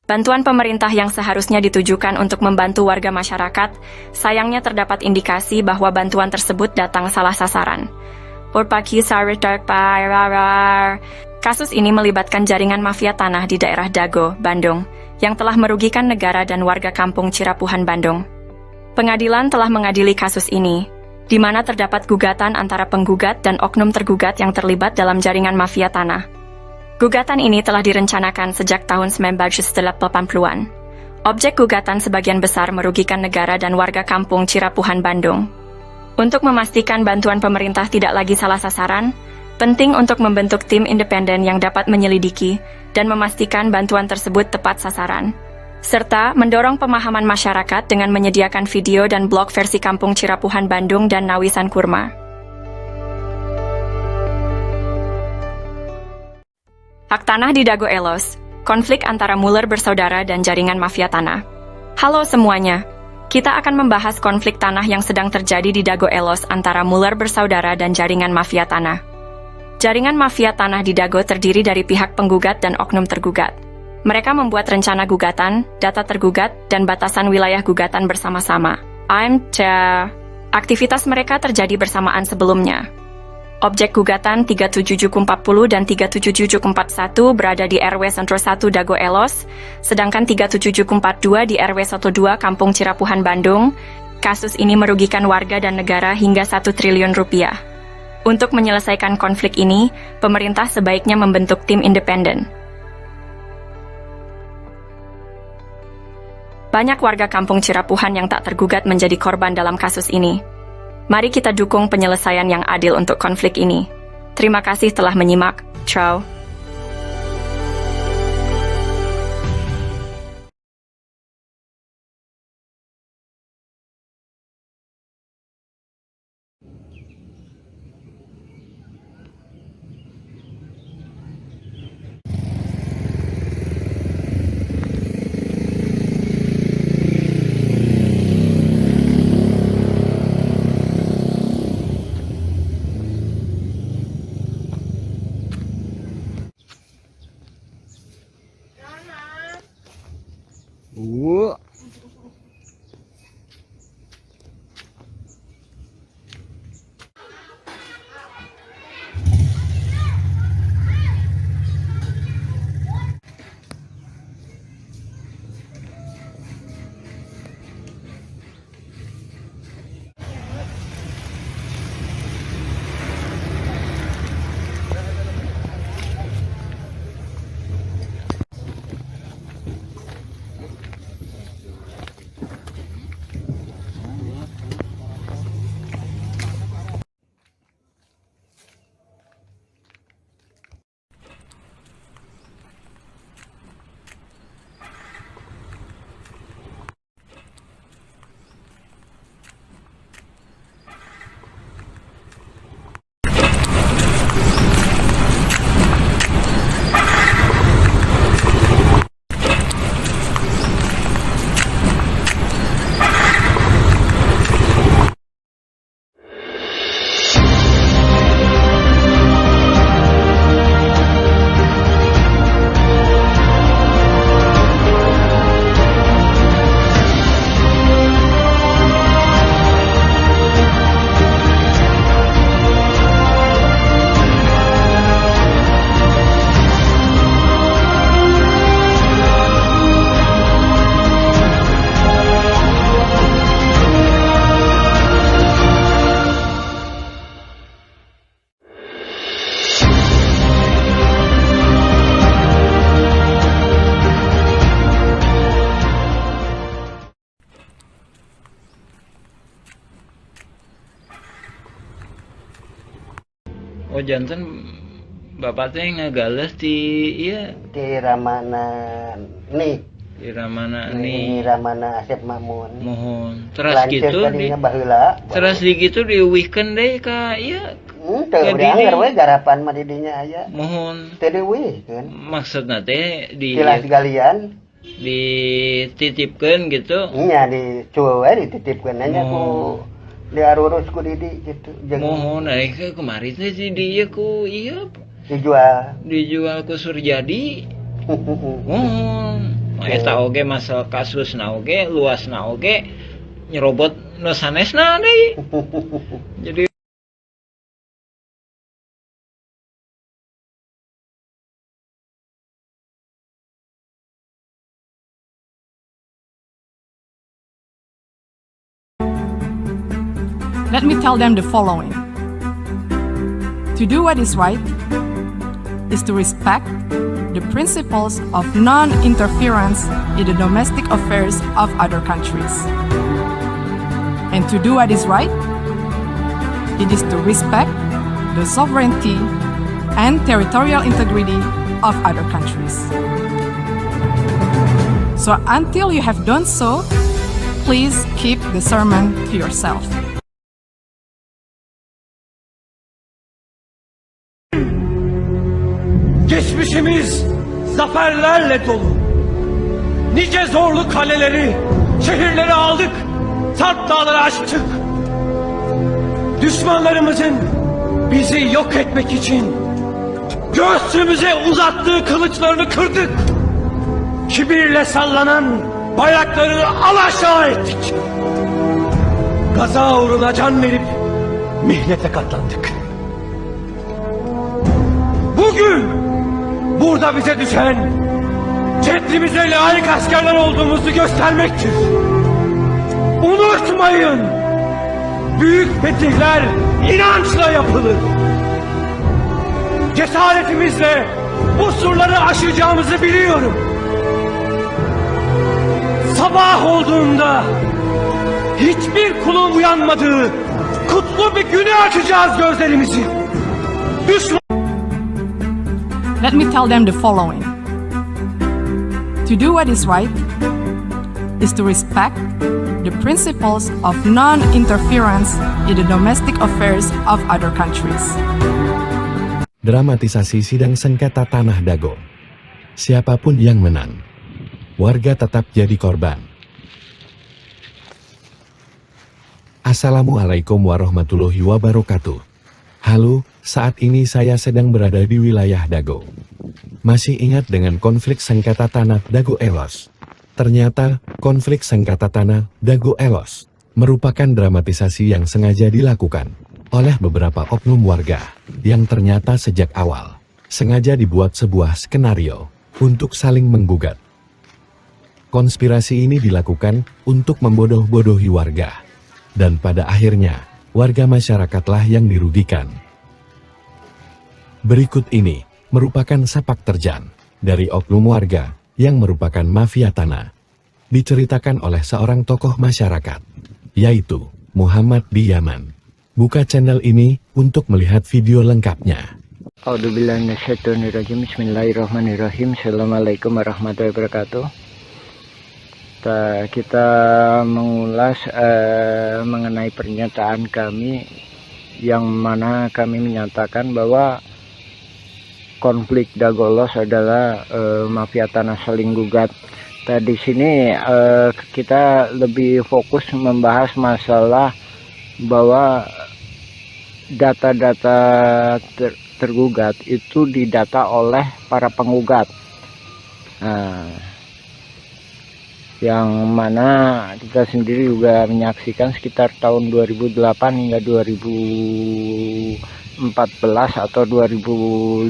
Bantuan pemerintah yang seharusnya ditujukan untuk membantu warga masyarakat, sayangnya terdapat indikasi bahwa bantuan tersebut datang salah sasaran. Kasus ini melibatkan jaringan mafia tanah di daerah Dago, Bandung, yang telah merugikan negara dan warga kampung Cirapuhan, Bandung. Pengadilan telah mengadili kasus ini, di mana terdapat gugatan antara penggugat dan oknum tergugat yang terlibat dalam jaringan mafia tanah. Gugatan ini telah direncanakan sejak tahun 1980-an. Objek gugatan sebagian besar merugikan negara dan warga kampung Cirapuhan, Bandung. Untuk memastikan bantuan pemerintah tidak lagi salah sasaran, penting untuk membentuk tim independen yang dapat menyelidiki dan memastikan bantuan tersebut tepat sasaran, serta mendorong pemahaman masyarakat dengan menyediakan video dan blog versi kampung Cirapuhan, Bandung dan Nawisan Kurma. Hak tanah di Dago Elos, konflik antara Muller bersaudara dan jaringan mafia tanah. Halo semuanya, kita akan membahas konflik tanah yang sedang terjadi di Dago Elos antara Muller bersaudara dan jaringan mafia tanah. Jaringan mafia tanah di Dago terdiri dari pihak penggugat dan oknum tergugat. Mereka membuat rencana gugatan, data tergugat, dan batasan wilayah gugatan bersama-sama. Aktivitas mereka terjadi bersamaan sebelumnya. Objek gugatan 37740 dan 37741 berada di RW 1 Dago Elos, sedangkan 37742 di RW 12 Kampung Cirapuhan, Bandung. Kasus ini merugikan warga dan negara hingga 1 triliun rupiah. Untuk menyelesaikan konflik ini, pemerintah sebaiknya membentuk tim independen. Banyak warga Kampung Cirapuhan yang tak tergugat menjadi korban dalam kasus ini. Mari kita dukung penyelesaian yang adil untuk konflik ini. Terima kasih telah menyimak. Ciao. Oh janten bapak teh ngagales di iya Di Ramana nih. di Ramana Ini nih Ramana Asep Mamun. mohon terus Lanceuk gitu di tadinya baheula. terus di gitu di weekend deh ka iya Teu Ka urang didi. we garapan mah didinya aya. mohon Teu dieuwihkeun. maksudna teh di Tilas galian. dititipkeun gitu Nya di cueu we dititipkeun nya ku diarurus ku didi gitu. Jeung mohon kemarin teh di dia ku iya dijual. dijual ku Surjadi mohon Eta oge masalah kasusna oge luasna oge nyerobot nu sanesna deui. Jadi Let me tell them the following. To do what is right is to respect the principles of non-interference in the domestic affairs of other countries. And to do what is right, it is to respect the sovereignty and territorial integrity of other countries. So until you have done so, please keep the sermon to yourself. Geçmişimiz zaferlerle dolu. Nice zorlu kaleleri, şehirleri aldık, Sarp dağları aştık. Düşmanlarımızın bizi yok etmek için göğsümüze uzattığı kılıçlarını kırdık. Kibirle sallanan bayraklarını alaşağı ettik. Gaza uğruna can verip mihnete katlandık. Bugün burada bize düşen ceddimize layık askerler olduğumuzu göstermektir. Unutmayın, büyük fetihler inançla yapılır. Cesaretimizle bu surları aşacağımızı biliyorum. Sabah olduğunda hiçbir kulun uyanmadığı kutlu bir güne açacağız gözlerimizi. Let me tell them the following. To do what is right is to respect the principles of non-interference in the domestic affairs of other countries. Dramatisasi sidang sengketa tanah Dago. Siapapun yang menang, warga tetap jadi korban. Assalamualaikum warahmatullahi wabarakatuh. Halo, saat ini saya sedang berada di wilayah Dago. Masih ingat dengan konflik sengketa tanah Dago Elos? Ternyata, konflik sengketa tanah Dago Elos merupakan dramatisasi yang sengaja dilakukan oleh beberapa oknum warga yang ternyata sejak awal sengaja dibuat sebuah skenario untuk saling menggugat. Konspirasi ini dilakukan untuk membodoh-bodohi warga, dan pada akhirnya warga masyarakatlah yang dirugikan. Berikut ini merupakan sepak terjang dari oknum warga yang merupakan mafia tanah. Diceritakan oleh seorang tokoh masyarakat, yaitu Muhammad di Yaman. Buka channel ini untuk melihat video lengkapnya. Bismillahirrahmanirrahim. Assalamualaikum warahmatullahi wabarakatuh. Kita mengulas mengenai pernyataan kami yang mana kami menyatakan bahwa konflik Dagolos adalah mafia tanah saling gugat. Di sini kita lebih fokus membahas masalah bahwa data-data tergugat itu didata oleh para penggugat. Yang mana kita sendiri juga menyaksikan sekitar tahun 2008 hingga 2014 atau 2015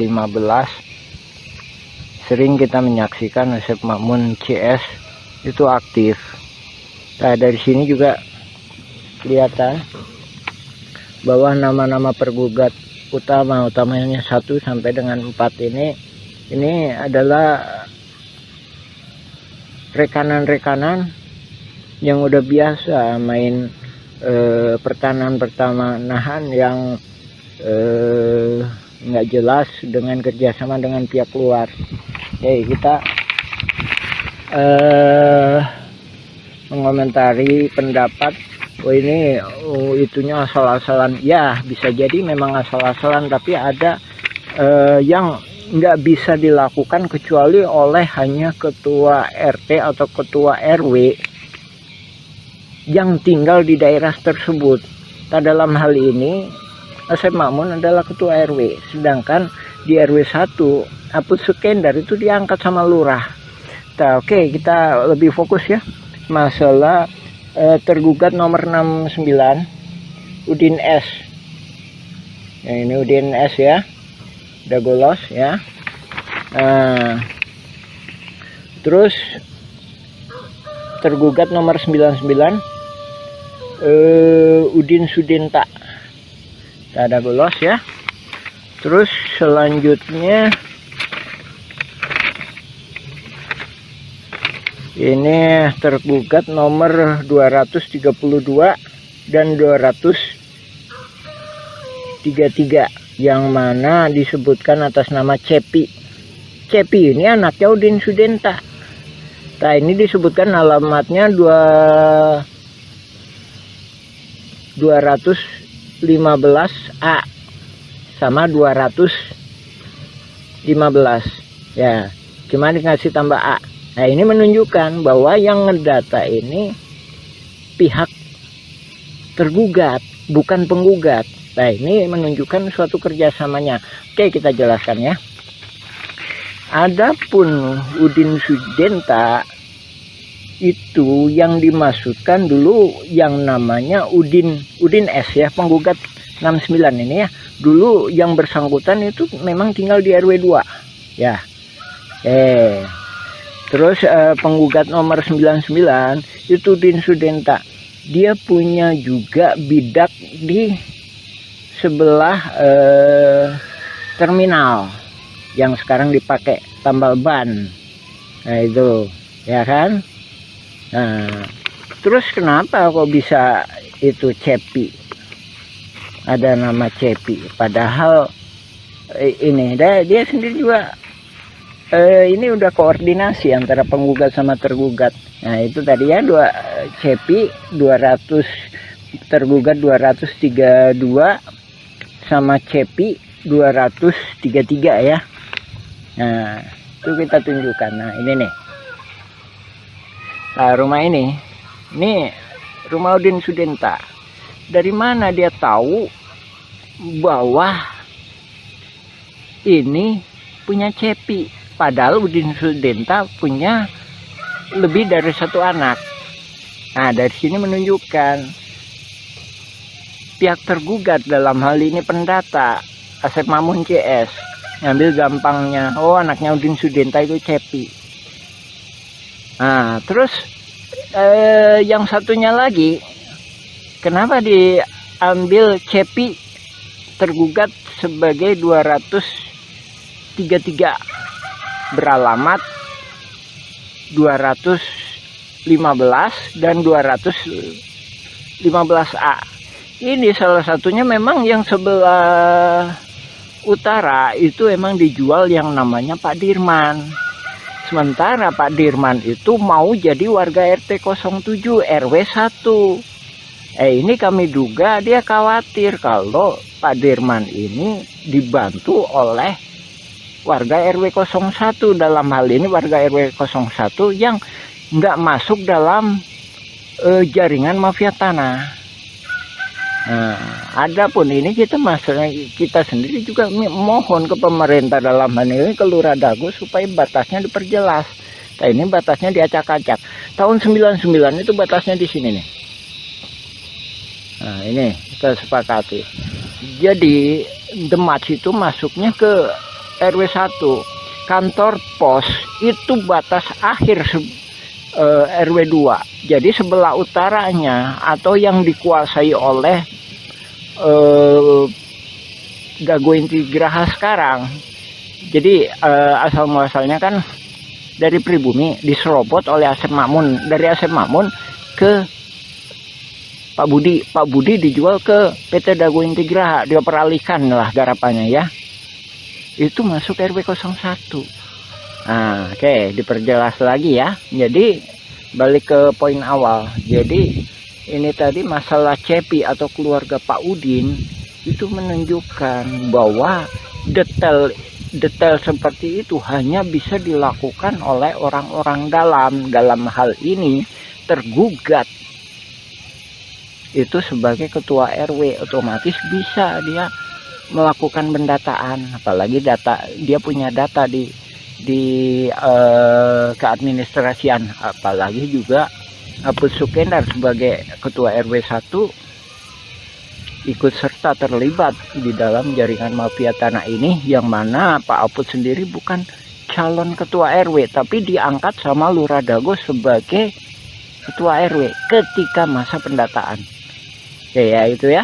sering kita menyaksikan Asep Makmun CS itu aktif. Dari sini juga kelihatan bahwa nama-nama pergugat utamanya 1 sampai dengan 4 ini adalah rekanan-rekanan yang udah biasa main pertanahan yang nggak jelas dengan kerjasama dengan pihak luar. Kita mengomentari pendapat ini itunya asal-asalan. Ya, bisa jadi memang asal-asalan, tapi ada yang nggak bisa dilakukan kecuali oleh hanya ketua RT atau ketua RW yang tinggal di daerah tersebut. Dalam hal ini Asep Makmun adalah ketua RW, sedangkan di RW 1 Apus Sekendar itu diangkat sama lurah. Nah, oke, kita lebih fokus ya masalah tergugat nomor 69 Udin S. Ya, ini Udin S ya, udah golos ya. Terus tergugat nomor 99 Udin Sudenta, ada golos ya. Terus selanjutnya ini tergugat nomor 232 dan 233 yang mana disebutkan atas nama Cepi. Cepi ini anaknya Udin Sudenta. Nah, ini disebutkan alamatnya 215A sama 215 ya, cuma dikasih tambah A. Nah, ini menunjukkan bahwa yang ngedata ini pihak tergugat, bukan penggugat. Nah, ini menunjukkan suatu kerjasamanya. Oke, kita jelaskan ya. Adapun Udin Sudenta itu yang dimaksudkan dulu yang namanya Udin S ya, penggugat 69 ini ya. Dulu yang bersangkutan itu memang tinggal di RW 2 ya. Terus penggugat nomor 99 itu Udin Sudenta. Dia punya juga bidak di sebelah terminal yang sekarang dipakai tambal ban. Nah, itu ya kan. Nah, terus kenapa kok bisa itu Cepi, ada nama Cepi, padahal ini dia sendiri juga ini udah koordinasi antara penggugat sama tergugat. Nah, itu tadi ya, Cepi 200, tergugat 232 sama Cepi 233 ya. Nah, itu kita tunjukkan. Nah, ini nih. Nah, rumah ini rumah Udin Sudenta. Dari mana dia tahu bahwa ini punya Cepi? Padahal Udin Sudenta punya lebih dari satu anak. Nah, dari sini menunjukkan pihak tergugat, dalam hal ini pendata Asep Mamun CS, ngambil gampangnya, oh anaknya Udin Sudenta itu Cepi. Nah, terus yang satunya lagi, kenapa diambil Cepi tergugat sebagai 233 beralamat 215 dan 215A. Ini salah satunya memang yang sebelah utara itu emang dijual yang namanya Pak Dirman. Sementara Pak Dirman itu mau jadi warga RT 07 RW 1. Ini kami duga dia khawatir kalau Pak Dirman ini dibantu oleh warga RW 01, dalam hal ini warga RW 01 yang nggak masuk dalam jaringan mafia tanah. Nah, adapun ini kita sendiri juga mohon ke pemerintah, dalam hal ini ke Lurah Dago, supaya batasnya diperjelas. Nah, ini batasnya diacak-acak. Tahun 99 itu batasnya di sini nih. Nah, ini kita sepakati. Jadi Demat itu masuknya ke RW 1. Kantor pos itu batas akhir RW 2. Jadi sebelah utaranya atau yang dikuasai oleh Dago Inti Geraha sekarang. Jadi asal muasalnya kan dari pribumi diserobot oleh Asep Mamun, dari Asep Mamun ke Pak Budi. Pak Budi dijual ke PT Dago Inti Geraha, dia peralihkan lah garapannya ya. Itu masuk RW 01. Nah, oke, diperjelas lagi ya. Jadi balik ke poin awal. Jadi ini tadi masalah Cepi atau keluarga Pak Udin itu menunjukkan bahwa detail seperti itu hanya bisa dilakukan oleh orang-orang dalam hal ini tergugat itu sebagai ketua RW, otomatis bisa dia melakukan pendataan, apalagi dia punya data di keadministrasian, apalagi juga Apus Sukendar sebagai ketua RW 1 ikut serta terlibat di dalam jaringan mafia tanah ini, yang mana Pak Apus sendiri bukan calon ketua RW tapi diangkat sama Lurah Dago sebagai ketua RW ketika masa pendataan. Ya itu ya.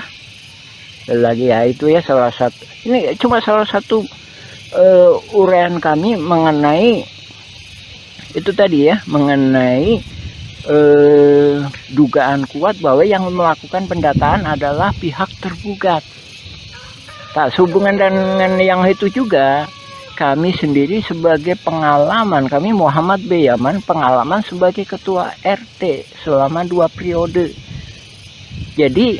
Lagi ya itu ya salah satu. Ini cuma salah satu uraian kami mengenai itu tadi ya, mengenai dugaan kuat bahwa yang melakukan pendataan adalah pihak tergugat. Tak sehubungan dengan yang itu juga, kami sendiri sebagai pengalaman, kami Muhammad B. Yaman, pengalaman sebagai ketua RT selama 2 periode. Jadi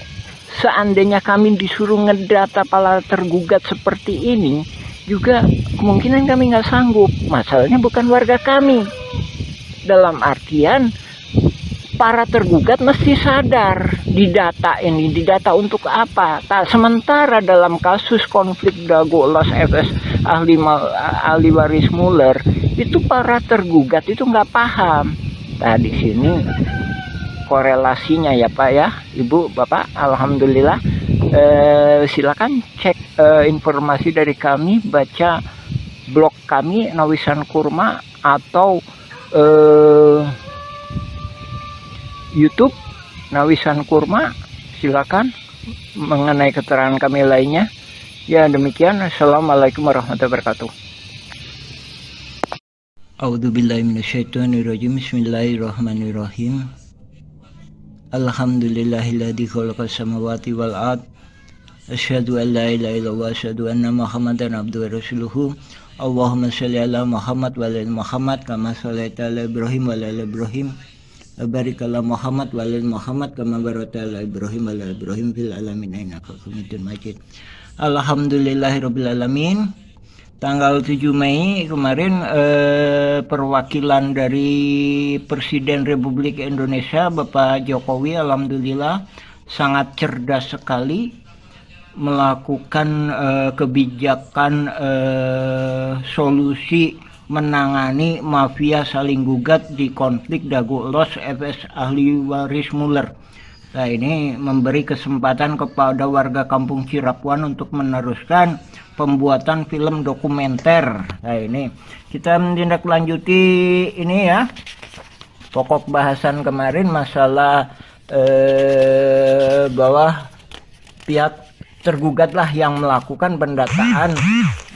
seandainya kami disuruh ngedata para tergugat seperti ini, juga kemungkinan kami nggak sanggup. Masalahnya bukan warga kami. Dalam artian para tergugat mesti sadar didata ini, didata untuk apa? Tak sementara dalam kasus konflik Dago Elos FS ahli waris Muller itu para tergugat itu nggak paham. Nah di sini korelasinya ya Pak ya, Ibu, Bapak, alhamdulillah. Silakan cek informasi dari kami, baca blog kami Nawisan Kurma atau YouTube Nawisan Kurma, silakan mengenai keterangan kami lainnya. Ya demikian, assalamualaikum warahmatullahi wabarakatuh. A'udzubillahi minasyaitonirrajim. Bismillahirrahmanirrahim. Alhamdulillahilladzi khalaqas samawati wal ard. Asyhadu an la ilaha illallah wa asyhadu anna Muhammadan abduhu wa rasuluhu. Allahumma shalli ala Muhammad wa ala Muhammad kama shallaita ala Ibrahim wa ala Ibrahim. Barik ala Muhammad wa ala Muhammad kama barakta ala Ibrahim wa ala Ibrahim fil alamin innaka Hamidum Majid. Alhamdulillahirabbil alamin. Tanggal 7 Mei kemarin perwakilan dari Presiden Republik Indonesia Bapak Jokowi alhamdulillah sangat cerdas sekali melakukan kebijakan solusi menangani mafia saling gugat di konflik Dago Elos FS ahli waris Muller. Nah ini memberi kesempatan kepada warga kampung Cirapuan untuk meneruskan pembuatan film dokumenter. Nah ini kita menindaklanjuti ini ya, pokok bahasan kemarin masalah bahwa pihak tergugatlah yang melakukan pendataan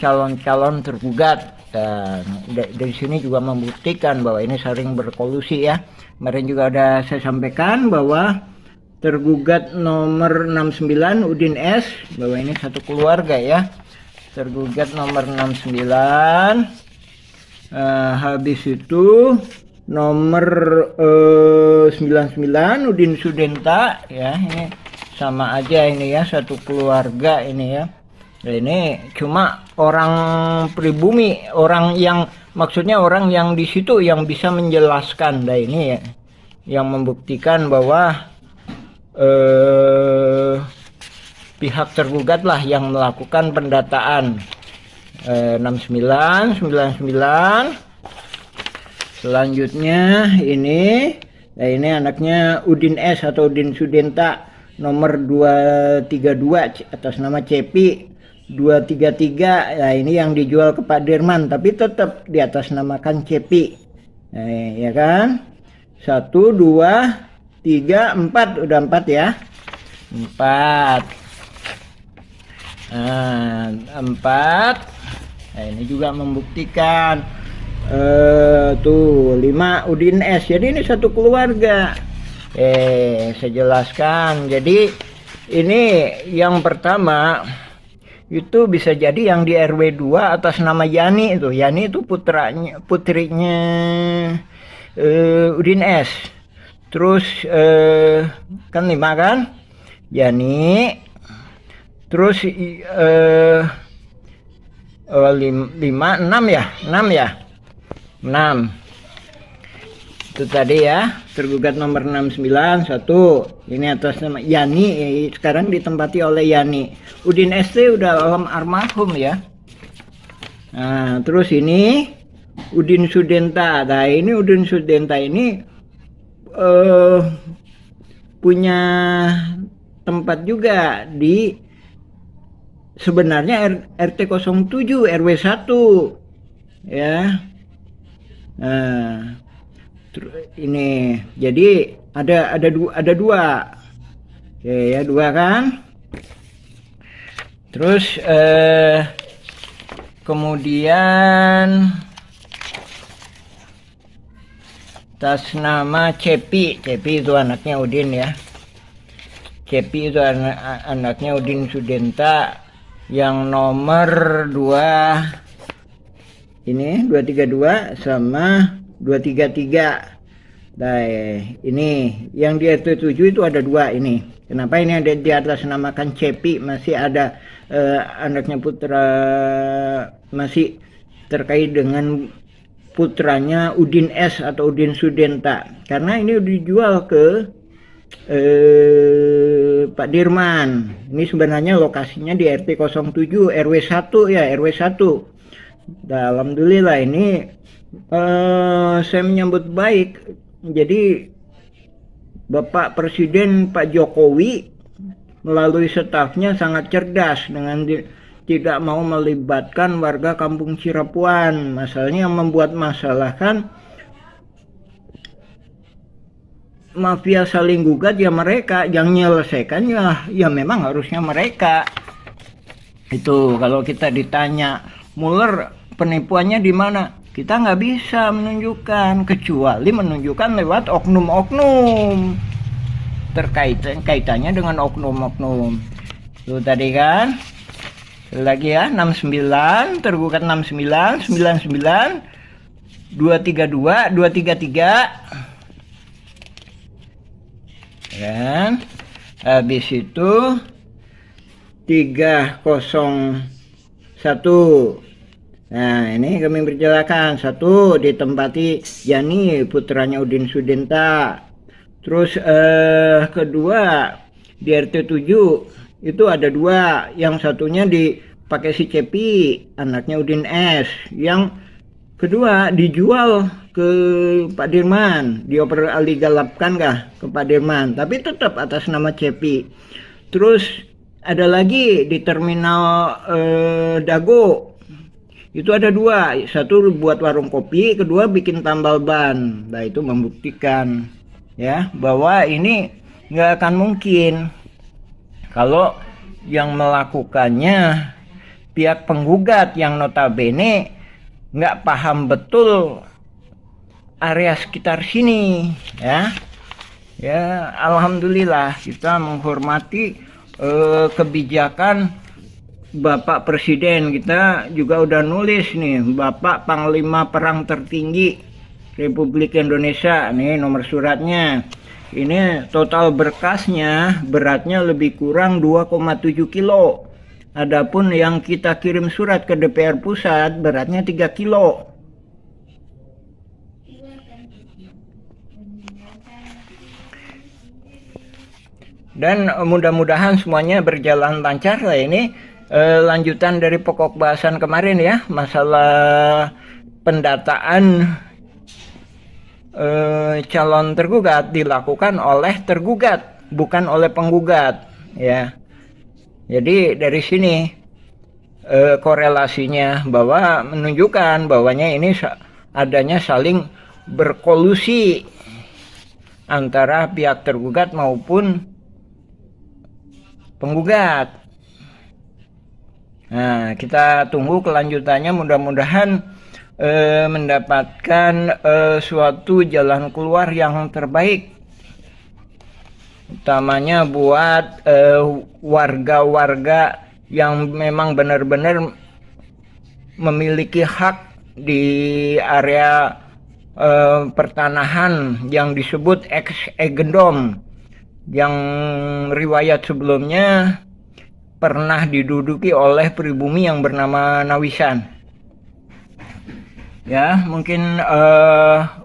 calon-calon tergugat. Dan dari sini juga membuktikan bahwa ini sering berkolusi ya. Kemarin juga ada saya sampaikan bahwa tergugat nomor 69 Udin S, bahwa ini satu keluarga ya. Tergugat nomor 69 habis itu nomor 99 Udin Sudenta ya, ini sama aja ini ya, satu keluarga ini ya. Nah, ini cuma orang pribumi, orang yang maksudnya orang yang di situ yang bisa menjelaskan. Nah ini ya yang membuktikan bahwa pihak tergugat lah yang melakukan pendataan. 69, 99. Selanjutnya ini, nah ini anaknya Udin S atau Udin Sudenta nomor 232 atas nama Cepi 233. Nah ini yang dijual ke Pak Dirman tapi tetap di atas namakan Cepi. Nah, ya kan? 1, 2, 3, 4, udah 4 ya. 4. Nah, 4. Nah, ini juga membuktikan tuh 5 Udin S. Jadi ini satu keluarga. Saya jelaskan. Jadi ini yang pertama itu bisa jadi yang di RW 2 atas nama Yani itu. Yani itu putrinya Udin S. Terus kan 5 kan? Yani. Terus 5, 6 ya? 6 ya? 6. Itu tadi ya, tergugat nomor 69, 1. Ini atas nama Yani, sekarang ditempati oleh Yani. Udin ST udah almarhum ya. Nah, terus ini Udin Sudenta. Nah ini Udin Sudenta ini punya tempat juga di sebenarnya RT 07 RW 1 ya. Nah, ini jadi ada dua. Oke ya, dua kan. Terus kemudian atas nama Cepi itu anaknya Udin ya. Cepi itu anaknya Udin Sudenta yang nomor 2 ini 232 sama 233. Nah, ini yang di RT 7 itu ada 2 ini. Kenapa ini ada di atas namakan Cepi? Masih ada anaknya putra, masih terkait dengan putranya Udin S atau Udin Sudenta, karena ini dijual ke Pak Dirman. Ini sebenarnya lokasinya di RT 07 RW 1 ya, RW 1. Nah, alhamdulillah ini saya menyambut baik. Jadi Bapak Presiden Pak Jokowi melalui stafnya sangat cerdas dengan tidak mau melibatkan warga Kampung Cirapuan. Masalahnya yang membuat masalah kan mafia saling gugat ya mereka, yang menyelesaikan ya memang harusnya mereka. Itu kalau kita ditanya Mueller penipuannya di mana, kita nggak bisa menunjukkan kecuali menunjukkan lewat oknum-oknum kaitannya dengan oknum-oknum. Itu tadi kan lagi ya, 69 tergugat 69 99 232 233 kan. Habis itu 301. Nah ini kami berjelaskan, 1 ditempati Yani putranya Udin Sudenta. Terus kedua di RT 7 itu ada 2, yang satunya dipakai si Cepi anaknya Udin S, yang kedua dijual ke Pak Dirman, dioper aligalapkan ke Pak Dirman, tapi tetap atas nama Cepi. Terus ada lagi di terminal Dago, itu ada 2, satu buat warung kopi, kedua bikin tambal ban. Nah itu membuktikan ya bahwa ini nggak akan mungkin kalau yang melakukannya pihak penggugat yang notabene nggak paham betul area sekitar sini ya. Ya alhamdulillah kita menghormati kebijakan Bapak Presiden. Kita juga udah nulis nih, Bapak Panglima Perang Tertinggi Republik Indonesia, nih nomor suratnya. Ini total berkasnya beratnya lebih kurang 2,7 kilo. Adapun yang kita kirim surat ke DPR pusat beratnya 3 kilo. Dan mudah-mudahan semuanya berjalan lancar lah ini. Lanjutan dari pokok bahasan kemarin ya, masalah pendataan calon tergugat dilakukan oleh tergugat, bukan oleh penggugat ya. Jadi dari sini korelasinya bahwa menunjukkan bahwanya ini adanya saling berkolusi antara pihak tergugat maupun penggugat. Nah, kita tunggu kelanjutannya, mudah-mudahan mendapatkan suatu jalan keluar yang terbaik, utamanya buat warga-warga yang memang benar-benar memiliki hak di area pertanahan yang disebut ex-egendom, yang riwayat sebelumnya pernah diduduki oleh pribumi yang bernama Nawisan. Ya, mungkin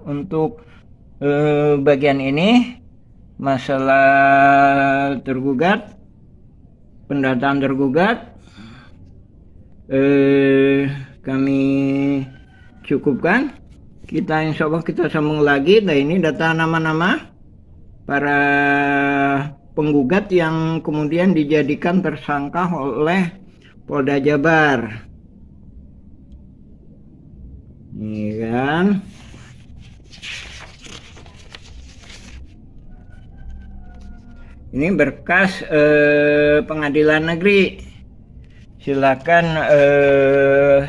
untuk bagian ini masalah tergugat, pendataan tergugat, kami Cukup kan? Kita insya Allah kita sambung lagi. Nah, ini data nama-nama para penggugat yang kemudian dijadikan tersangka oleh Polda Jabar. Ini kan. Ini berkas pengadilan negeri. Silakan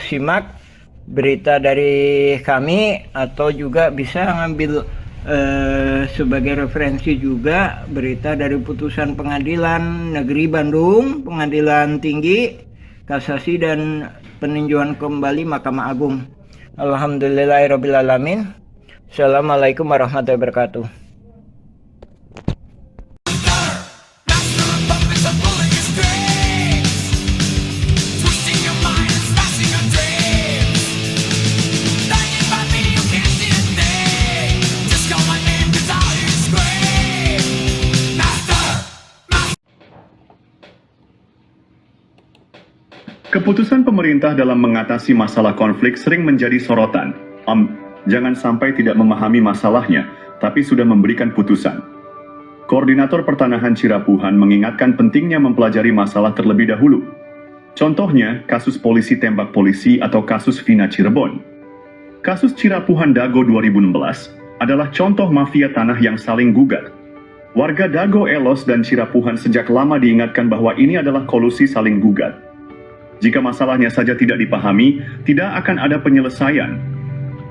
simak berita dari kami atau juga bisa ngambil sebagai referensi juga berita dari putusan pengadilan negeri Bandung, pengadilan tinggi, kasasi dan peninjauan kembali Mahkamah Agung. Alhamdulillahirrabbilalamin. Assalamualaikum warahmatullahi wabarakatuh. Keputusan pemerintah dalam mengatasi masalah konflik sering menjadi sorotan. Jangan sampai tidak memahami masalahnya, tapi sudah memberikan putusan. Koordinator Pertanahan Cirapuhan mengingatkan pentingnya mempelajari masalah terlebih dahulu. Contohnya, kasus polisi tembak polisi atau kasus Vina Cirebon. Kasus Cirapuhan Dago 2016 adalah contoh mafia tanah yang saling gugat. Warga Dago Elos dan Cirapuhan sejak lama diingatkan bahwa ini adalah kolusi saling gugat. Jika masalahnya saja tidak dipahami, tidak akan ada penyelesaian.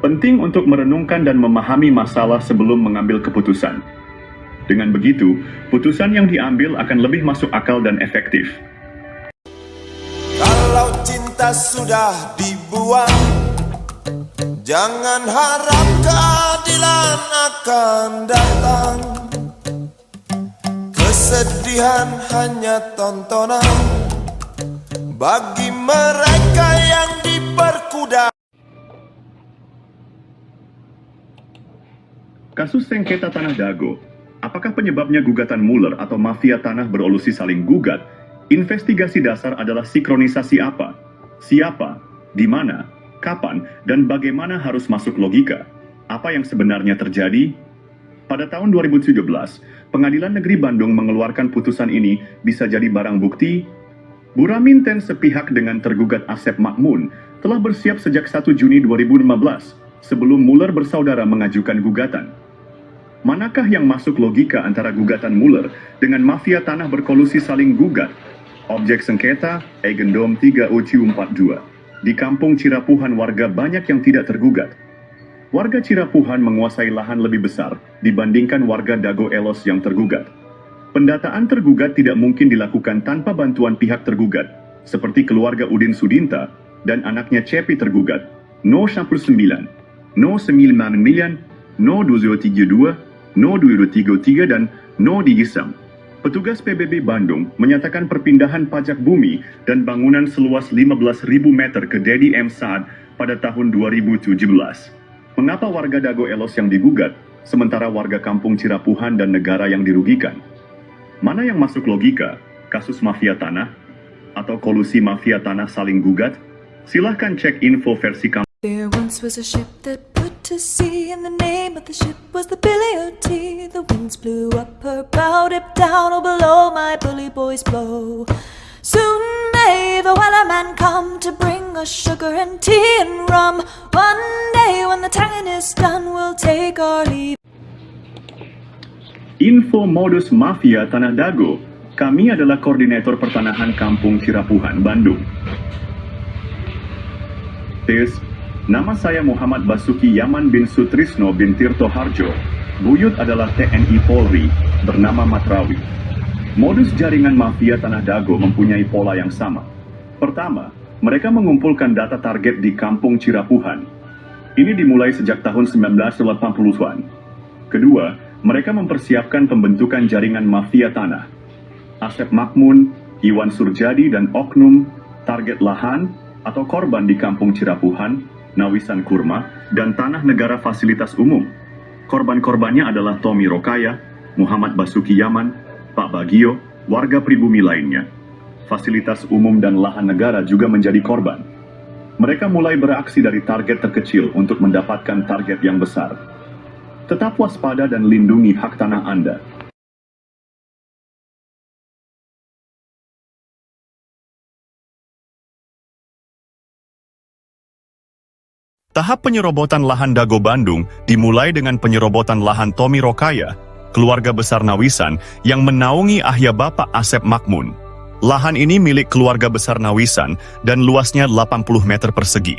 Penting untuk merenungkan dan memahami masalah sebelum mengambil keputusan. Dengan begitu, putusan yang diambil akan lebih masuk akal dan efektif. Kalau cinta sudah dibuang, jangan harap keadilan akan datang. Kesedihan hanya tontonan bagi mereka yang diperkuda. Kasus sengketa tanah Dago, apakah penyebabnya gugatan Mueller atau mafia tanah berolusi saling gugat? Investigasi dasar adalah sinkronisasi apa, siapa, di mana, kapan, dan bagaimana harus masuk logika. Apa yang sebenarnya terjadi? Pada tahun 2017, Pengadilan Negeri Bandung mengeluarkan putusan ini bisa jadi barang bukti. Buraminten sepihak dengan tergugat Asep Makmun telah bersiap sejak 1 Juni 2015 sebelum Mueller bersaudara mengajukan gugatan. Manakah yang masuk logika antara gugatan Mueller dengan mafia tanah berkolusi saling gugat? Objek sengketa Eigendom 3OC42. Di kampung Cirapuhan warga banyak yang tidak tergugat. Warga Cirapuhan menguasai lahan lebih besar dibandingkan warga Dago Elos yang tergugat. Pendataan tergugat tidak mungkin dilakukan tanpa bantuan pihak tergugat, seperti keluarga Udin Sudinta dan anaknya Cepi tergugat, No 19, No 9 miliar, No 2032, No 2033 dan No Digisam. Petugas PBB Bandung menyatakan perpindahan pajak bumi dan bangunan seluas 15.000 meter ke Dedi M. Saad pada tahun 2017. Mengapa warga Dago Elos yang digugat, sementara warga kampung Cirapuhan dan negara yang dirugikan? Mana yang masuk logika? Kasus mafia tanah? Atau kolusi mafia tanah saling gugat? Silahkan cek info versi kamu. There once was a ship that put to sea, and the name of the ship was the Billy O.T. The winds blew up her bow, dipped down, oh below my bully boys blow. Soon may the wellerman come to bring us sugar and tea and rum. One day when the tonguing is done, we'll take our leave. Info modus mafia Tanah Dago. Kami adalah koordinator pertanahan Kampung Cirapuhan, Bandung. Tes, nama saya Muhammad Basuki Yaman bin Sutrisno bin Tirto Harjo. Buyut adalah TNI Polri, bernama Matrawi. Modus jaringan mafia Tanah Dago mempunyai pola yang sama. Pertama, mereka mengumpulkan data target di Kampung Cirapuhan. Ini dimulai sejak tahun 1980-an. Kedua, mereka mempersiapkan pembentukan jaringan mafia tanah. Asep Makmun, Iwan Surjadi, dan oknum, target lahan atau korban di Kampung Cirapuhan, Nawisan Kurma, dan tanah negara fasilitas umum. Korban-korbannya adalah Tommy Rokaya, Muhammad Basuki Yaman, Pak Bagio, warga pribumi lainnya. Fasilitas umum dan lahan negara juga menjadi korban. Mereka mulai beraksi dari target terkecil untuk mendapatkan target yang besar. Tetap waspada dan lindungi hak tanah Anda. Tahap penyerobotan lahan Dago Bandung dimulai dengan penyerobotan lahan Tommy Rokaya, keluarga besar Nawisan yang menaungi ayah Bapak Asep Makmun. Lahan ini milik keluarga besar Nawisan dan luasnya 80 meter persegi.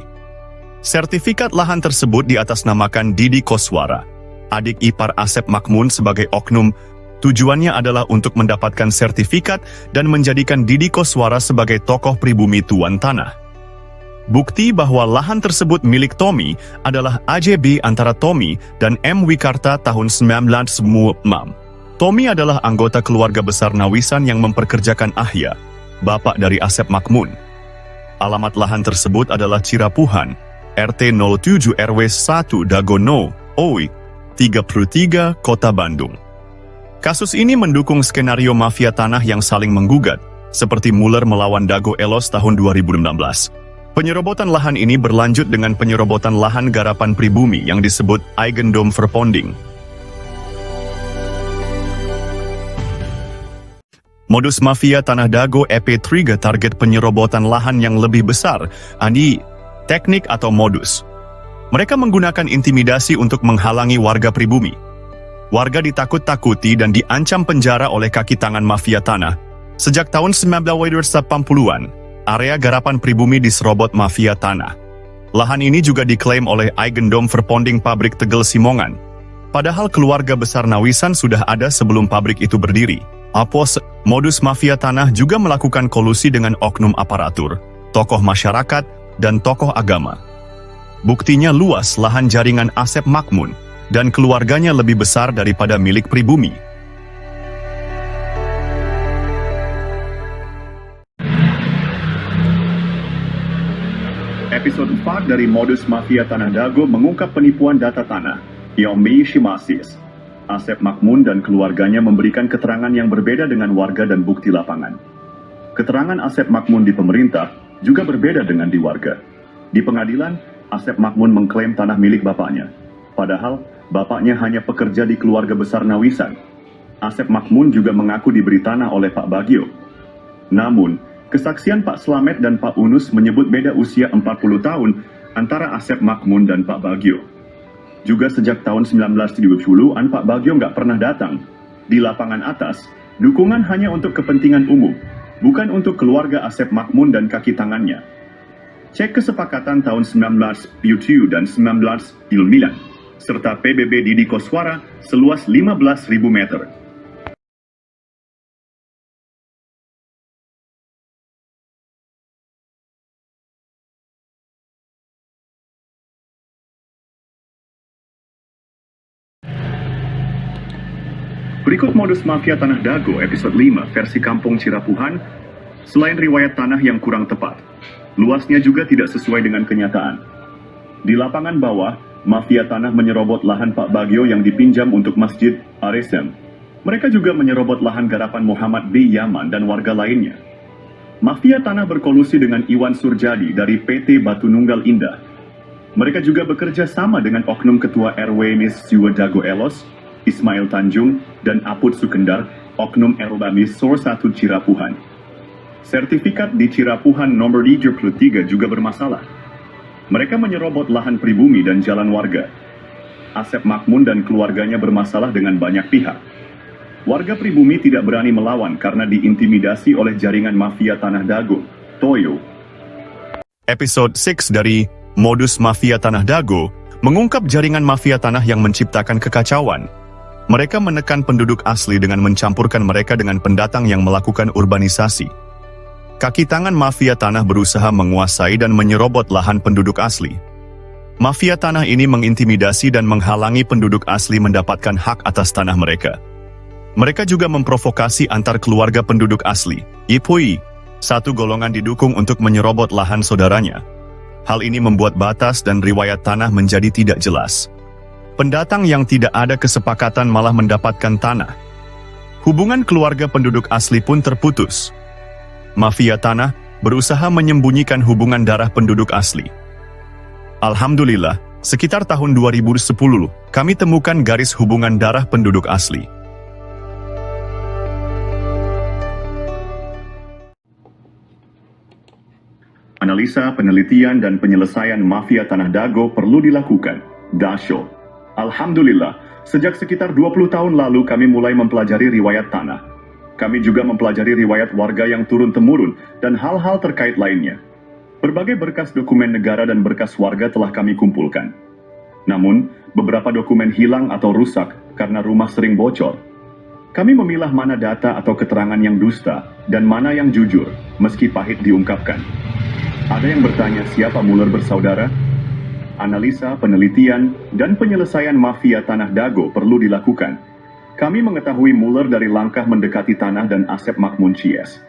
Sertifikat lahan tersebut diatasnamakan Didi Koswara, adik ipar Asep Makmun sebagai oknum. Tujuannya adalah untuk mendapatkan sertifikat dan menjadikan Didi Koswara sebagai tokoh pribumi tuan tanah. Bukti bahwa lahan tersebut milik Tommy adalah AJB antara Tommy dan M. Wikarta tahun 1996. Tommy adalah anggota keluarga besar Nawisan yang memperkerjakan Ahya, bapak dari Asep Makmun. Alamat lahan tersebut adalah Cirapuhan, RT 07 RW 1 Dagono, OI, 33, Kota Bandung. Kasus ini mendukung skenario mafia tanah yang saling menggugat, seperti Muller melawan Dago Elos tahun 2016. Penyerobotan lahan ini berlanjut dengan penyerobotan lahan garapan pribumi yang disebut Eigendom Verponding. Modus mafia tanah Dago EP3 target penyerobotan lahan yang lebih besar, teknik atau modus. Mereka menggunakan intimidasi untuk menghalangi warga pribumi. Warga ditakut-takuti dan diancam penjara oleh kaki tangan mafia tanah. Sejak tahun 1980-an, area garapan pribumi diserobot mafia tanah. Lahan ini juga diklaim oleh Eigendom Verponding pabrik Tegel Simongan. Padahal keluarga besar Nawisan sudah ada sebelum pabrik itu berdiri. Modus mafia tanah juga melakukan kolusi dengan oknum aparatur, tokoh masyarakat, dan tokoh agama. Buktinya luas lahan jaringan Asep Makmun, dan keluarganya lebih besar daripada milik pribumi. Episode 4 dari Modus Mafia Tanah Dago mengungkap penipuan data tanah, Yombi Shimasis. Asep Makmun dan keluarganya memberikan keterangan yang berbeda dengan warga dan bukti lapangan. Keterangan Asep Makmun di pemerintah juga berbeda dengan di warga. Di pengadilan, Asep Makmun mengklaim tanah milik bapaknya. Padahal, bapaknya hanya pekerja di keluarga besar Nawisan. Asep Makmun juga mengaku diberi tanah oleh Pak Bagio. Namun, kesaksian Pak Slamet dan Pak Unus menyebut beda usia 40 tahun antara Asep Makmun dan Pak Bagio. Juga sejak tahun 1970-an Pak Bagio nggak pernah datang. Di lapangan atas, dukungan hanya untuk kepentingan umum, bukan untuk keluarga Asep Makmun dan kaki tangannya. Cek kesepakatan tahun 1977 dan 1999, serta PBB Didi Koswara seluas 15.000 meter. Berikut modus mafia tanah Dago episode 5 versi Kampung Cirapuhan. Selain riwayat tanah yang kurang tepat, luasnya juga tidak sesuai dengan kenyataan. Di lapangan bawah, mafia tanah menyerobot lahan Pak Bagio yang dipinjam untuk Masjid Aresem. Mereka juga menyerobot lahan garapan Muhammad B. Yaman dan warga lainnya. Mafia tanah berkolusi dengan Iwan Surjadi dari PT Batu Nunggal Indah. Mereka juga bekerja sama dengan oknum ketua RW Mis Jiwa Dago Elos, Ismail Tanjung, dan Aput Sukendar, oknum Erbamis Sor 1 Cirapuhan. Sertifikat di Cirapuhan nomor 33 juga bermasalah. Mereka menyerobot lahan pribumi dan jalan warga. Asep Makmun dan keluarganya bermasalah dengan banyak pihak. Warga pribumi tidak berani melawan karena diintimidasi oleh jaringan mafia tanah Dago, Toyo. Episode 6 dari Modus Mafia Tanah Dago mengungkap jaringan mafia tanah yang menciptakan kekacauan. Mereka menekan penduduk asli dengan mencampurkan mereka dengan pendatang yang melakukan urbanisasi. Kaki tangan mafia tanah berusaha menguasai dan menyerobot lahan penduduk asli. Mafia tanah ini mengintimidasi dan menghalangi penduduk asli mendapatkan hak atas tanah mereka. Mereka juga memprovokasi antar keluarga penduduk asli, Ipui, satu golongan didukung untuk menyerobot lahan saudaranya. Hal ini membuat batas dan riwayat tanah menjadi tidak jelas. Pendatang yang tidak ada kesepakatan malah mendapatkan tanah. Hubungan keluarga penduduk asli pun terputus. Mafia tanah berusaha menyembunyikan hubungan darah penduduk asli. Alhamdulillah, sekitar tahun 2010, kami temukan garis hubungan darah penduduk asli. Analisa, penelitian, dan penyelesaian mafia Tanah Dago perlu dilakukan. Dasyo. Alhamdulillah, sejak sekitar 20 tahun lalu kami mulai mempelajari riwayat tanah. Kami juga mempelajari riwayat warga yang turun-temurun dan hal-hal terkait lainnya. Berbagai berkas dokumen negara dan berkas warga telah kami kumpulkan. Namun, beberapa dokumen hilang atau rusak karena rumah sering bocor. Kami memilah mana data atau keterangan yang dusta dan mana yang jujur, meski pahit diungkapkan. Ada yang bertanya siapa Muller bersaudara? Analisa, penelitian, dan penyelesaian mafia Tanah Dago perlu dilakukan. Kami mengetahui Muller dari langkah mendekati tanah dan Asep Makmun Cies.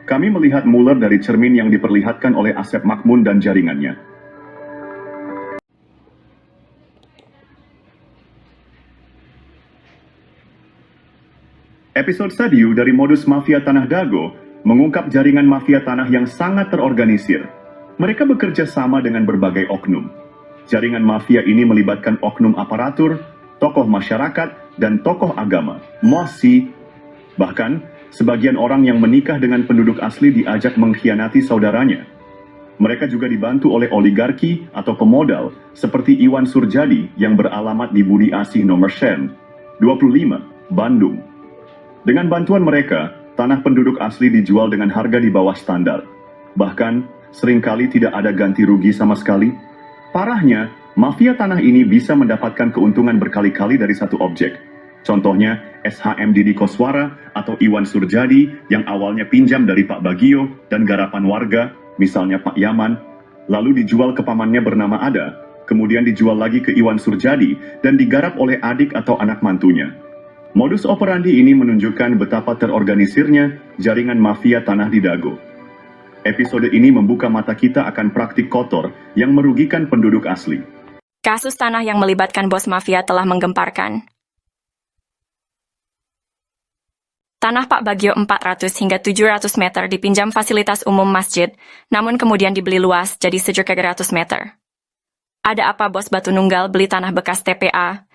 Kami melihat Muller dari cermin yang diperlihatkan oleh Asep Makmun dan jaringannya. Episode Stadiu dari modus mafia Tanah Dago mengungkap jaringan mafia tanah yang sangat terorganisir. Mereka bekerja sama dengan berbagai oknum. Jaringan mafia ini melibatkan oknum aparatur, tokoh masyarakat, dan tokoh agama, mosi. Bahkan, sebagian orang yang menikah dengan penduduk asli diajak mengkhianati saudaranya. Mereka juga dibantu oleh oligarki atau pemodal seperti Iwan Surjadi yang beralamat di Budi Asih nomor 25, Bandung. Dengan bantuan mereka, tanah penduduk asli dijual dengan harga di bawah standar. Bahkan, seringkali tidak ada ganti rugi sama sekali. Parahnya, mafia tanah ini bisa mendapatkan keuntungan berkali-kali dari satu objek. Contohnya, SHM Didi Koswara atau Iwan Surjadi yang awalnya pinjam dari Pak Bagio dan garapan warga, misalnya Pak Yaman, lalu dijual ke pamannya bernama Ada, kemudian dijual lagi ke Iwan Surjadi dan digarap oleh adik atau anak mantunya. Modus operandi ini menunjukkan betapa terorganisirnya jaringan mafia Tanah di Dago. Episode ini membuka mata kita akan praktik kotor yang merugikan penduduk asli. Kasus tanah yang melibatkan bos mafia telah menggemparkan. Tanah Pak Bagio 400 hingga 700 meter dipinjam fasilitas umum masjid, namun kemudian dibeli luas jadi 700 meter. Ada apa bos Batu Nunggal beli tanah bekas TPA?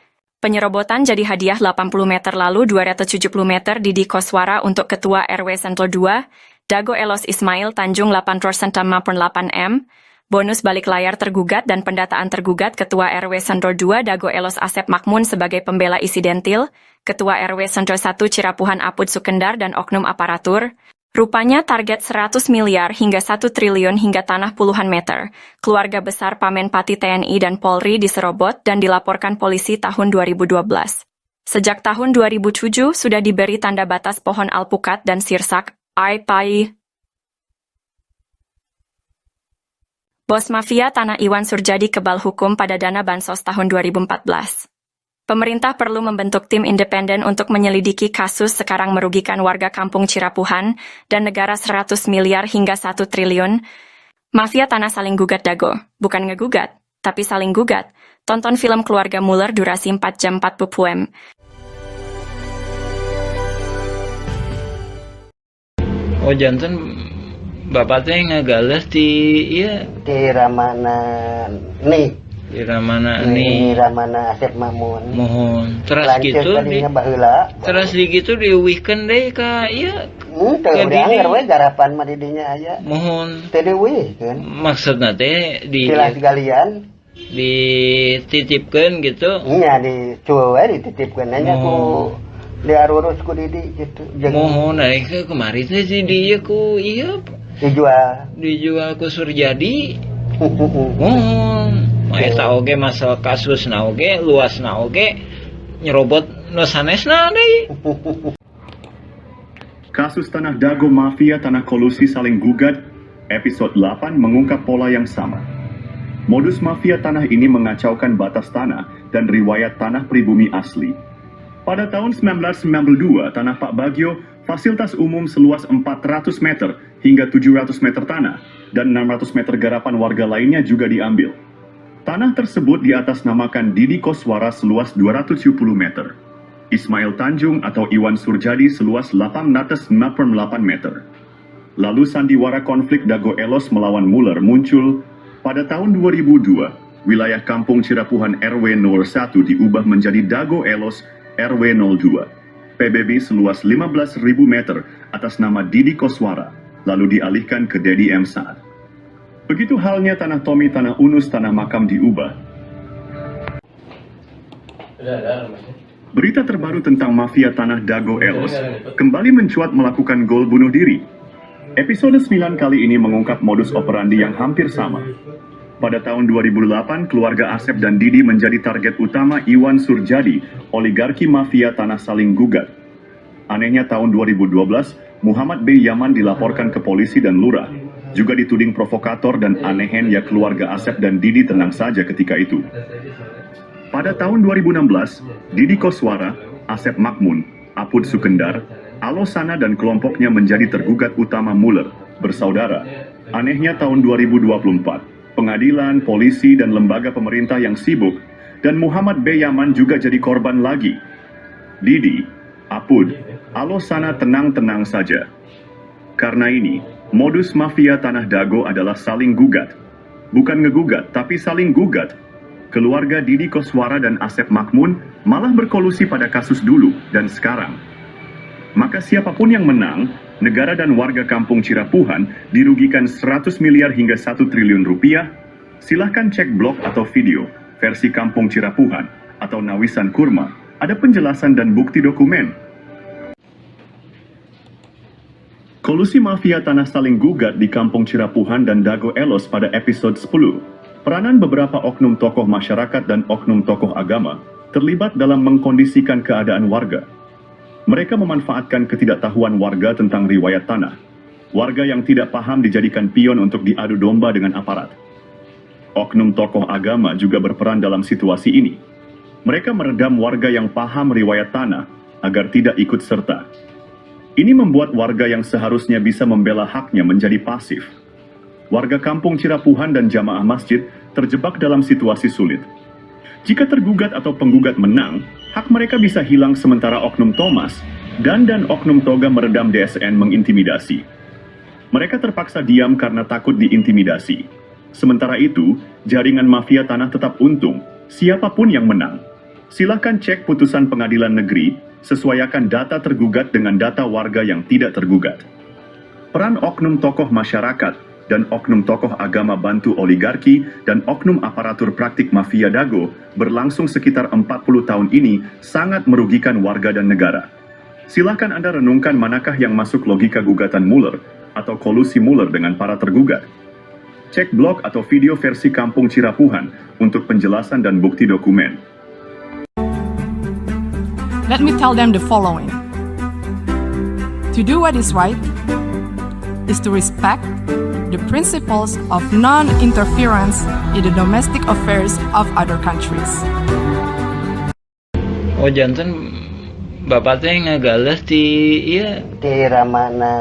Penyerobotan jadi hadiah 80 meter lalu 270 meter Didi Koswara untuk Ketua RW Sentul 2, Dago Elos Ismail Tanjung 8% 8M, bonus balik layar tergugat dan pendataan tergugat Ketua RW Sentul 2 Dago Elos Asep Makmun sebagai pembela isidentil, Ketua RW Sentul 1 Cirapuhan Apud Sukendar dan oknum aparatur. Rupanya target 100 miliar hingga 1 triliun hingga tanah puluhan meter. Keluarga besar Pamen Pati TNI dan Polri diserobot dan dilaporkan polisi tahun 2012. Sejak tahun 2007 sudah diberi tanda batas pohon alpukat dan sirsak, ai-pai. Bos mafia tanah Iwan Surjadi kebal hukum pada dana bansos tahun 2014. Pemerintah perlu membentuk tim independen untuk menyelidiki kasus sekarang merugikan warga kampung Cirapuhan dan negara 100 miliar hingga 1 triliun. Mafia tanah saling gugat Dago, bukan ngegugat, tapi saling gugat. Tonton film Keluarga Muller durasi 4 jam 40 poem. Oh janten bapak teh ngagales di iya Di Ramana nih. di Ramana nih Ramana Asep Makmun. mohon terus Lanjut gitu tadinya baheula. terus di gitu diuwihkeun deui ka ieu Teu dianggar we garapan mah di dinya aya. mohon Teu diuwihkeun. maksudna teh di Silas galian dititipkeun gitu nya di cueu we dititipkeun nya ku diarurus ku Didi gitu. mohon ke kemarin teh si dieu ku ieu dijual ku Surjadi mohon eta oge masalah kasus na oge luas na oge nyerobot nu sanesna deui. Kasus Tanah Dago Mafia Tanah Kolusi Saling Gugat, episode 8 mengungkap pola yang sama. Modus mafia tanah ini mengacaukan batas tanah dan riwayat tanah pribumi asli. Pada tahun 1992, tanah Pak Bagio, fasilitas umum seluas 400 meter hingga 700 meter tanah, dan 600 meter garapan warga lainnya juga diambil. Tanah tersebut diatasnamakan Didi Koswara seluas 270 meter. Ismail Tanjung atau Iwan Surjadi seluas 898 meter. Lalu sandiwara konflik Dago Elos melawan Muller muncul. Pada tahun 2002, wilayah Kampung Cirapuhan RW 01 diubah menjadi Dago Elos RW 02. PBB seluas 15.000 meter atas nama Didi Koswara, lalu dialihkan ke Dedi M. Saad. Begitu halnya tanah Tommy, tanah Unus, tanah makam diubah. Berita terbaru tentang mafia tanah Dago Elos kembali mencuat melakukan gol bunuh diri. Episode 9 kali ini mengungkap modus operandi yang hampir sama. Pada tahun 2008, keluarga Asep dan Didi menjadi target utama Iwan Surjadi, oligarki mafia tanah saling gugat. Anehnya tahun 2012, Muhammad B. Yaman dilaporkan ke polisi dan lurah, juga dituding provokator dan anehen ya keluarga Asep dan Didi tenang saja ketika itu. Pada tahun 2016, Didi Koswara, Asep Makmun, Apud Sukendar, Alosana dan kelompoknya menjadi tergugat utama Muller, bersaudara. Anehnya tahun 2024, pengadilan, polisi, dan lembaga pemerintah yang sibuk, dan Muhammad B. Yaman juga jadi korban lagi. Didi, Apud, Alosana tenang-tenang saja. Karena ini, modus mafia tanah Dago adalah saling gugat. Bukan ngegugat, tapi saling gugat. Keluarga Didi Koswara dan Asep Makmun malah berkolusi pada kasus dulu dan sekarang. Maka siapapun yang menang, negara dan warga Kampung Cirapuhan dirugikan 100 miliar hingga 1 triliun rupiah. Silahkan cek blog atau video versi Kampung Cirapuhan atau Nawisan Kurma. Ada penjelasan dan bukti dokumen. Kolusi mafia tanah saling gugat di Kampung Cirapuhan dan Dago Elos pada episode 10. Peranan beberapa oknum tokoh masyarakat dan oknum tokoh agama terlibat dalam mengkondisikan keadaan warga. Mereka memanfaatkan ketidaktahuan warga tentang riwayat tanah. Warga yang tidak paham dijadikan pion untuk diadu domba dengan aparat. Oknum tokoh agama juga berperan dalam situasi ini. Mereka meredam warga yang paham riwayat tanah agar tidak ikut serta. Ini membuat warga yang seharusnya bisa membela haknya menjadi pasif. Warga Kampung Cirapuhan dan jamaah masjid terjebak dalam situasi sulit. Jika tergugat atau penggugat menang, hak mereka bisa hilang sementara oknum Thomas dan oknum Toga meredam DSN mengintimidasi. Mereka terpaksa diam karena takut diintimidasi. Sementara itu, jaringan mafia tanah tetap untung, siapapun yang menang. Silahkan cek putusan pengadilan negeri, sesuaikan data tergugat dengan data warga yang tidak tergugat. Peran oknum tokoh masyarakat dan oknum tokoh agama bantu oligarki dan oknum aparatur praktik mafia Dago berlangsung sekitar 40 tahun ini sangat merugikan warga dan negara. Silahkan Anda renungkan manakah yang masuk logika gugatan Muller atau kolusi Muller dengan para tergugat. Cek blog atau video versi Kampung Cirapuhan untuk penjelasan dan bukti dokumen. Let me tell them the following. To do what is right is to respect the principles of non-interference in the domestic affairs of other countries. Oh janten bapak teh ngagales di iya Di Ramana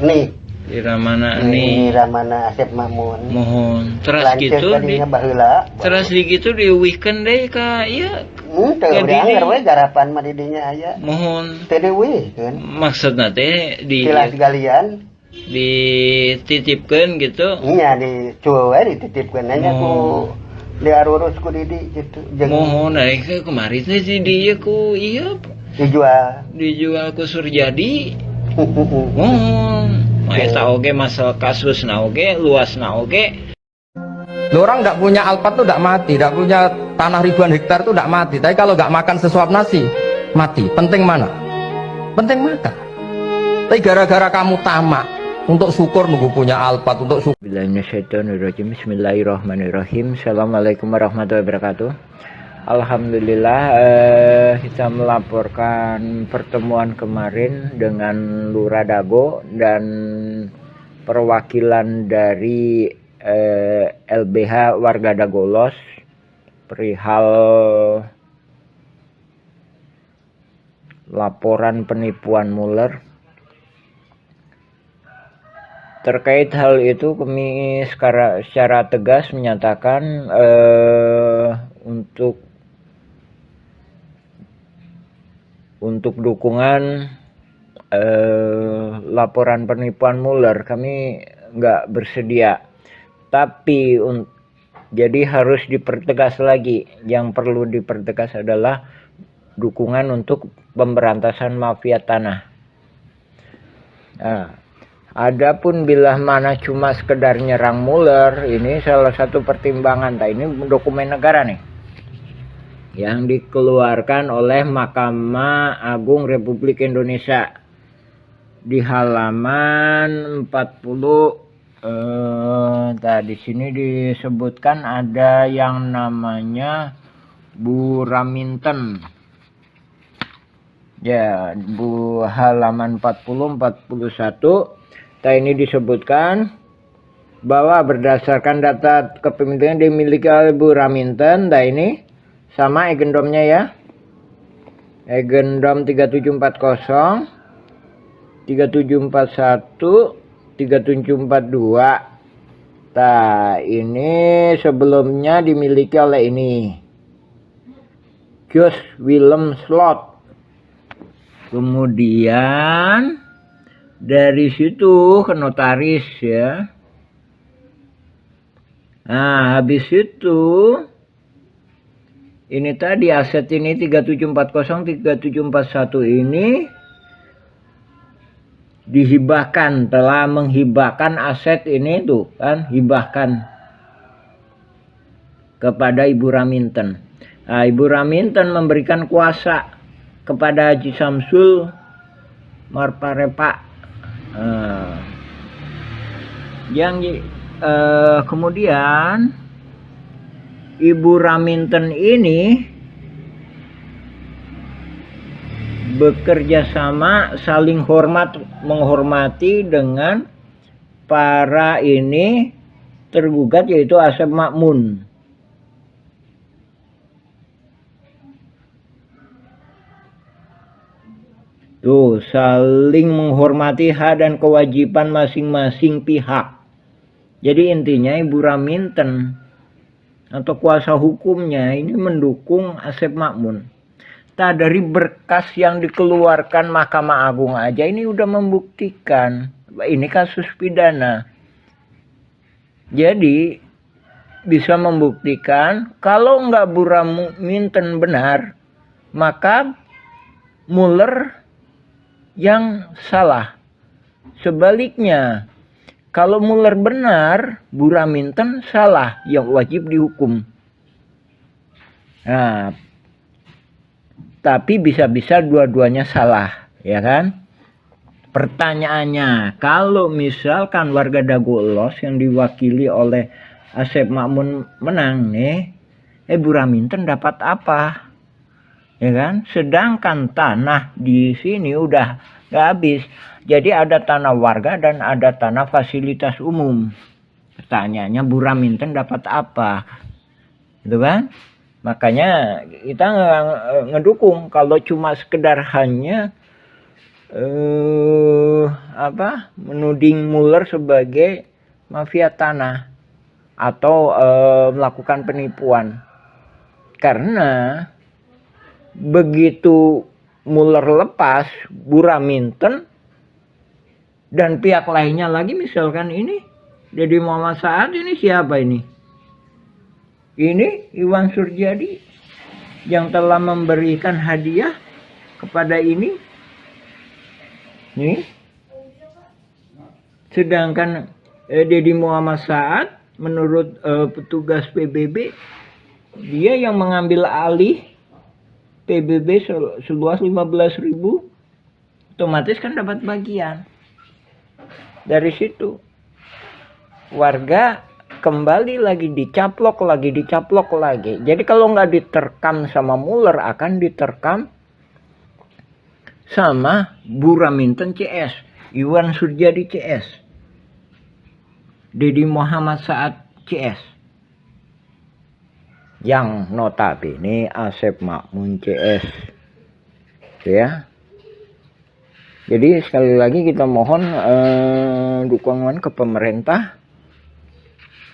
nih. di Ramana Di nih Ramana Asep Makmun. mohon terus Lanceuk gitu di tadinya baheula. terus di gitu di weekend deh ka iya Teu Ke Didi. udah we garapan mah didinya aya. mohon Teu dieuwihkeun. maksudna teh Tilas galian. dititipkeun gitu Iya dicuel we dititipkeun nya ku diarurus ku Didi gitu. mohon naik ke kemari teh si dia ku iya dijual ku Surjadi mohon eta oge masalah kasus na oge luas na oge. Orang nggak punya alpat tuh nggak mati, nggak punya tanah ribuan hektar tuh nggak mati. Tapi kalau nggak makan sesuap nasi, mati. Penting mana? Penting makan. Tapi gara-gara kamu tamak untuk syukur nunggu punya alpat untuk syukur. Bismillahirrahmanirrahim. Assalamualaikum warahmatullahi wabarakatuh. Alhamdulillah kita melaporkan pertemuan kemarin dengan Lurah Dago dan perwakilan dari LBH warga Dagolos perihal laporan penipuan Muller. Terkait hal itu kami secara tegas menyatakan untuk dukungan laporan penipuan Mueller, kami nggak bersedia. Tapi jadi harus dipertegas lagi. Yang perlu dipertegas adalah dukungan untuk pemberantasan mafia tanah. Nah, adapun bila mana cuma sekedar nyerang Mueller, ini salah satu pertimbangan. Nah, ini dokumen negara nih yang dikeluarkan oleh Mahkamah Agung Republik Indonesia di halaman 40. Di sini disebutkan ada yang namanya Bu Raminten. Ya, halaman 40-41. Ini disebutkan bahwa berdasarkan data kepemilikan dimiliki oleh Bu Raminten. Ini sama agendumnya ya. Agendum 3740, 3741, 3742. Ini sebelumnya dimiliki oleh ini Jos Willem Slot. Kemudian dari situ ke notaris ya. Nah, habis itu ini tadi aset ini 3740, 3741 ini dihibahkan, telah menghibahkan aset ini tuh kan, hibahkan kepada Ibu Raminten. Nah, Ibu Raminten memberikan kuasa kepada Haji Samsul Marparepa. Kemudian Ibu Raminten ini bekerja sama, saling menghormati dengan para ini tergugat, yaitu Asep Makmun. Tuh, saling menghormati hak dan kewajiban masing-masing pihak. Jadi intinya Ibu Raminten atau kuasa hukumnya ini mendukung Asep Makmun. Dari berkas yang dikeluarkan Mahkamah Agung aja ini udah membuktikan ini kasus pidana. Jadi bisa membuktikan kalau nggak Bu Raminten benar, maka Mueller yang salah. Sebaliknya, kalau Mueller benar, Bu Raminten salah, yang wajib dihukum. Nah, tapi bisa-bisa dua-duanya salah, ya kan? Pertanyaannya, kalau misalkan warga Dago Elos yang diwakili oleh Asep Makmun menang nih, Bu Raminten dapat apa? Ya kan? Sedangkan tanah di sini udah nggak habis. Jadi ada tanah warga dan ada tanah fasilitas umum. Pertanyaannya, Bu Raminten dapat apa? Gitu kan? Makanya kita ngedukung. Kalau cuma sekedar hanya menuding Mueller sebagai mafia tanah atau melakukan penipuan. Karena begitu Mueller lepas, Bu Raminten dan pihak lainnya lagi, misalkan ini Deddy Muhammad Saad, ini siapa ini? Ini Iwan Surjadi yang telah memberikan hadiah kepada ini. Nih. Sedangkan Deddy Muhammad Saad menurut petugas PBB, dia yang mengambil alih PBB seluas 15.000, otomatis kan dapat bagian. Dari situ warga kembali lagi dicaplok lagi. Jadi kalau nggak diterkam sama Mueller, akan diterkam sama Bu Raminten CS, Iwan Surjadi CS, Deddy Muhammad Saad CS, yang notabene Asep Makmun CS, ya. Jadi sekali lagi kita mohon dukungan ke pemerintah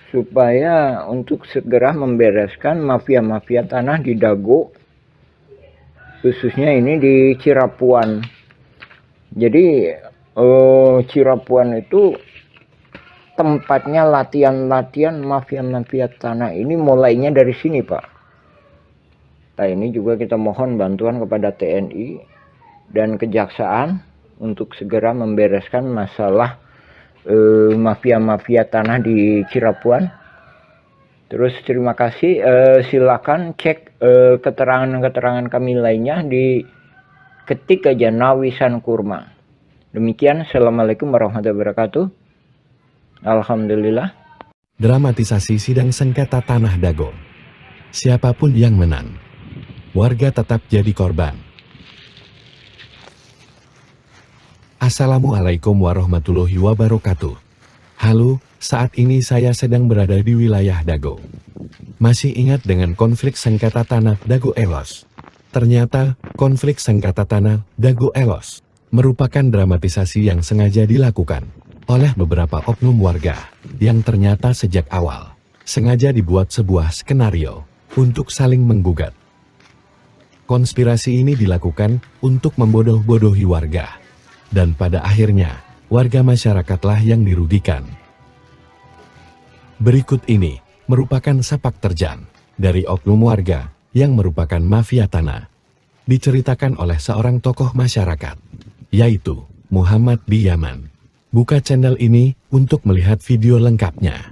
supaya untuk segera membereskan mafia-mafia tanah di Dago, khususnya ini di Cirapuan. Jadi Cirapuan itu tempatnya latihan-latihan mafia-mafia tanah ini mulainya dari sini, Pak. Nah, ini juga kita mohon bantuan kepada TNI dan Kejaksaan untuk segera membereskan masalah mafia-mafia tanah di Cirapuan. Terus terima kasih, silakan cek keterangan-keterangan kami lainnya di ketik aja Nawisan Kurma. Demikian, Assalamualaikum warahmatullahi wabarakatuh. Alhamdulillah. Dramatisasi sidang sengketa tanah Dago. Siapapun yang menang, warga tetap jadi korban. Assalamualaikum warahmatullahi wabarakatuh. Halo, saat ini saya sedang berada di wilayah Dago. Masih ingat dengan konflik sengketa tanah Dago Elos? Ternyata, konflik sengketa tanah Dago Elos merupakan dramatisasi yang sengaja dilakukan oleh beberapa oknum warga yang ternyata sejak awal sengaja dibuat sebuah skenario untuk saling menggugat. Konspirasi ini dilakukan untuk membodoh-bodohi warga, dan pada akhirnya warga masyarakatlah yang dirugikan. Berikut ini merupakan sepak terjang dari oknum warga yang merupakan mafia tanah. Diceritakan oleh seorang tokoh masyarakat, yaitu Muhammad di Yaman. Buka channel ini untuk melihat video lengkapnya.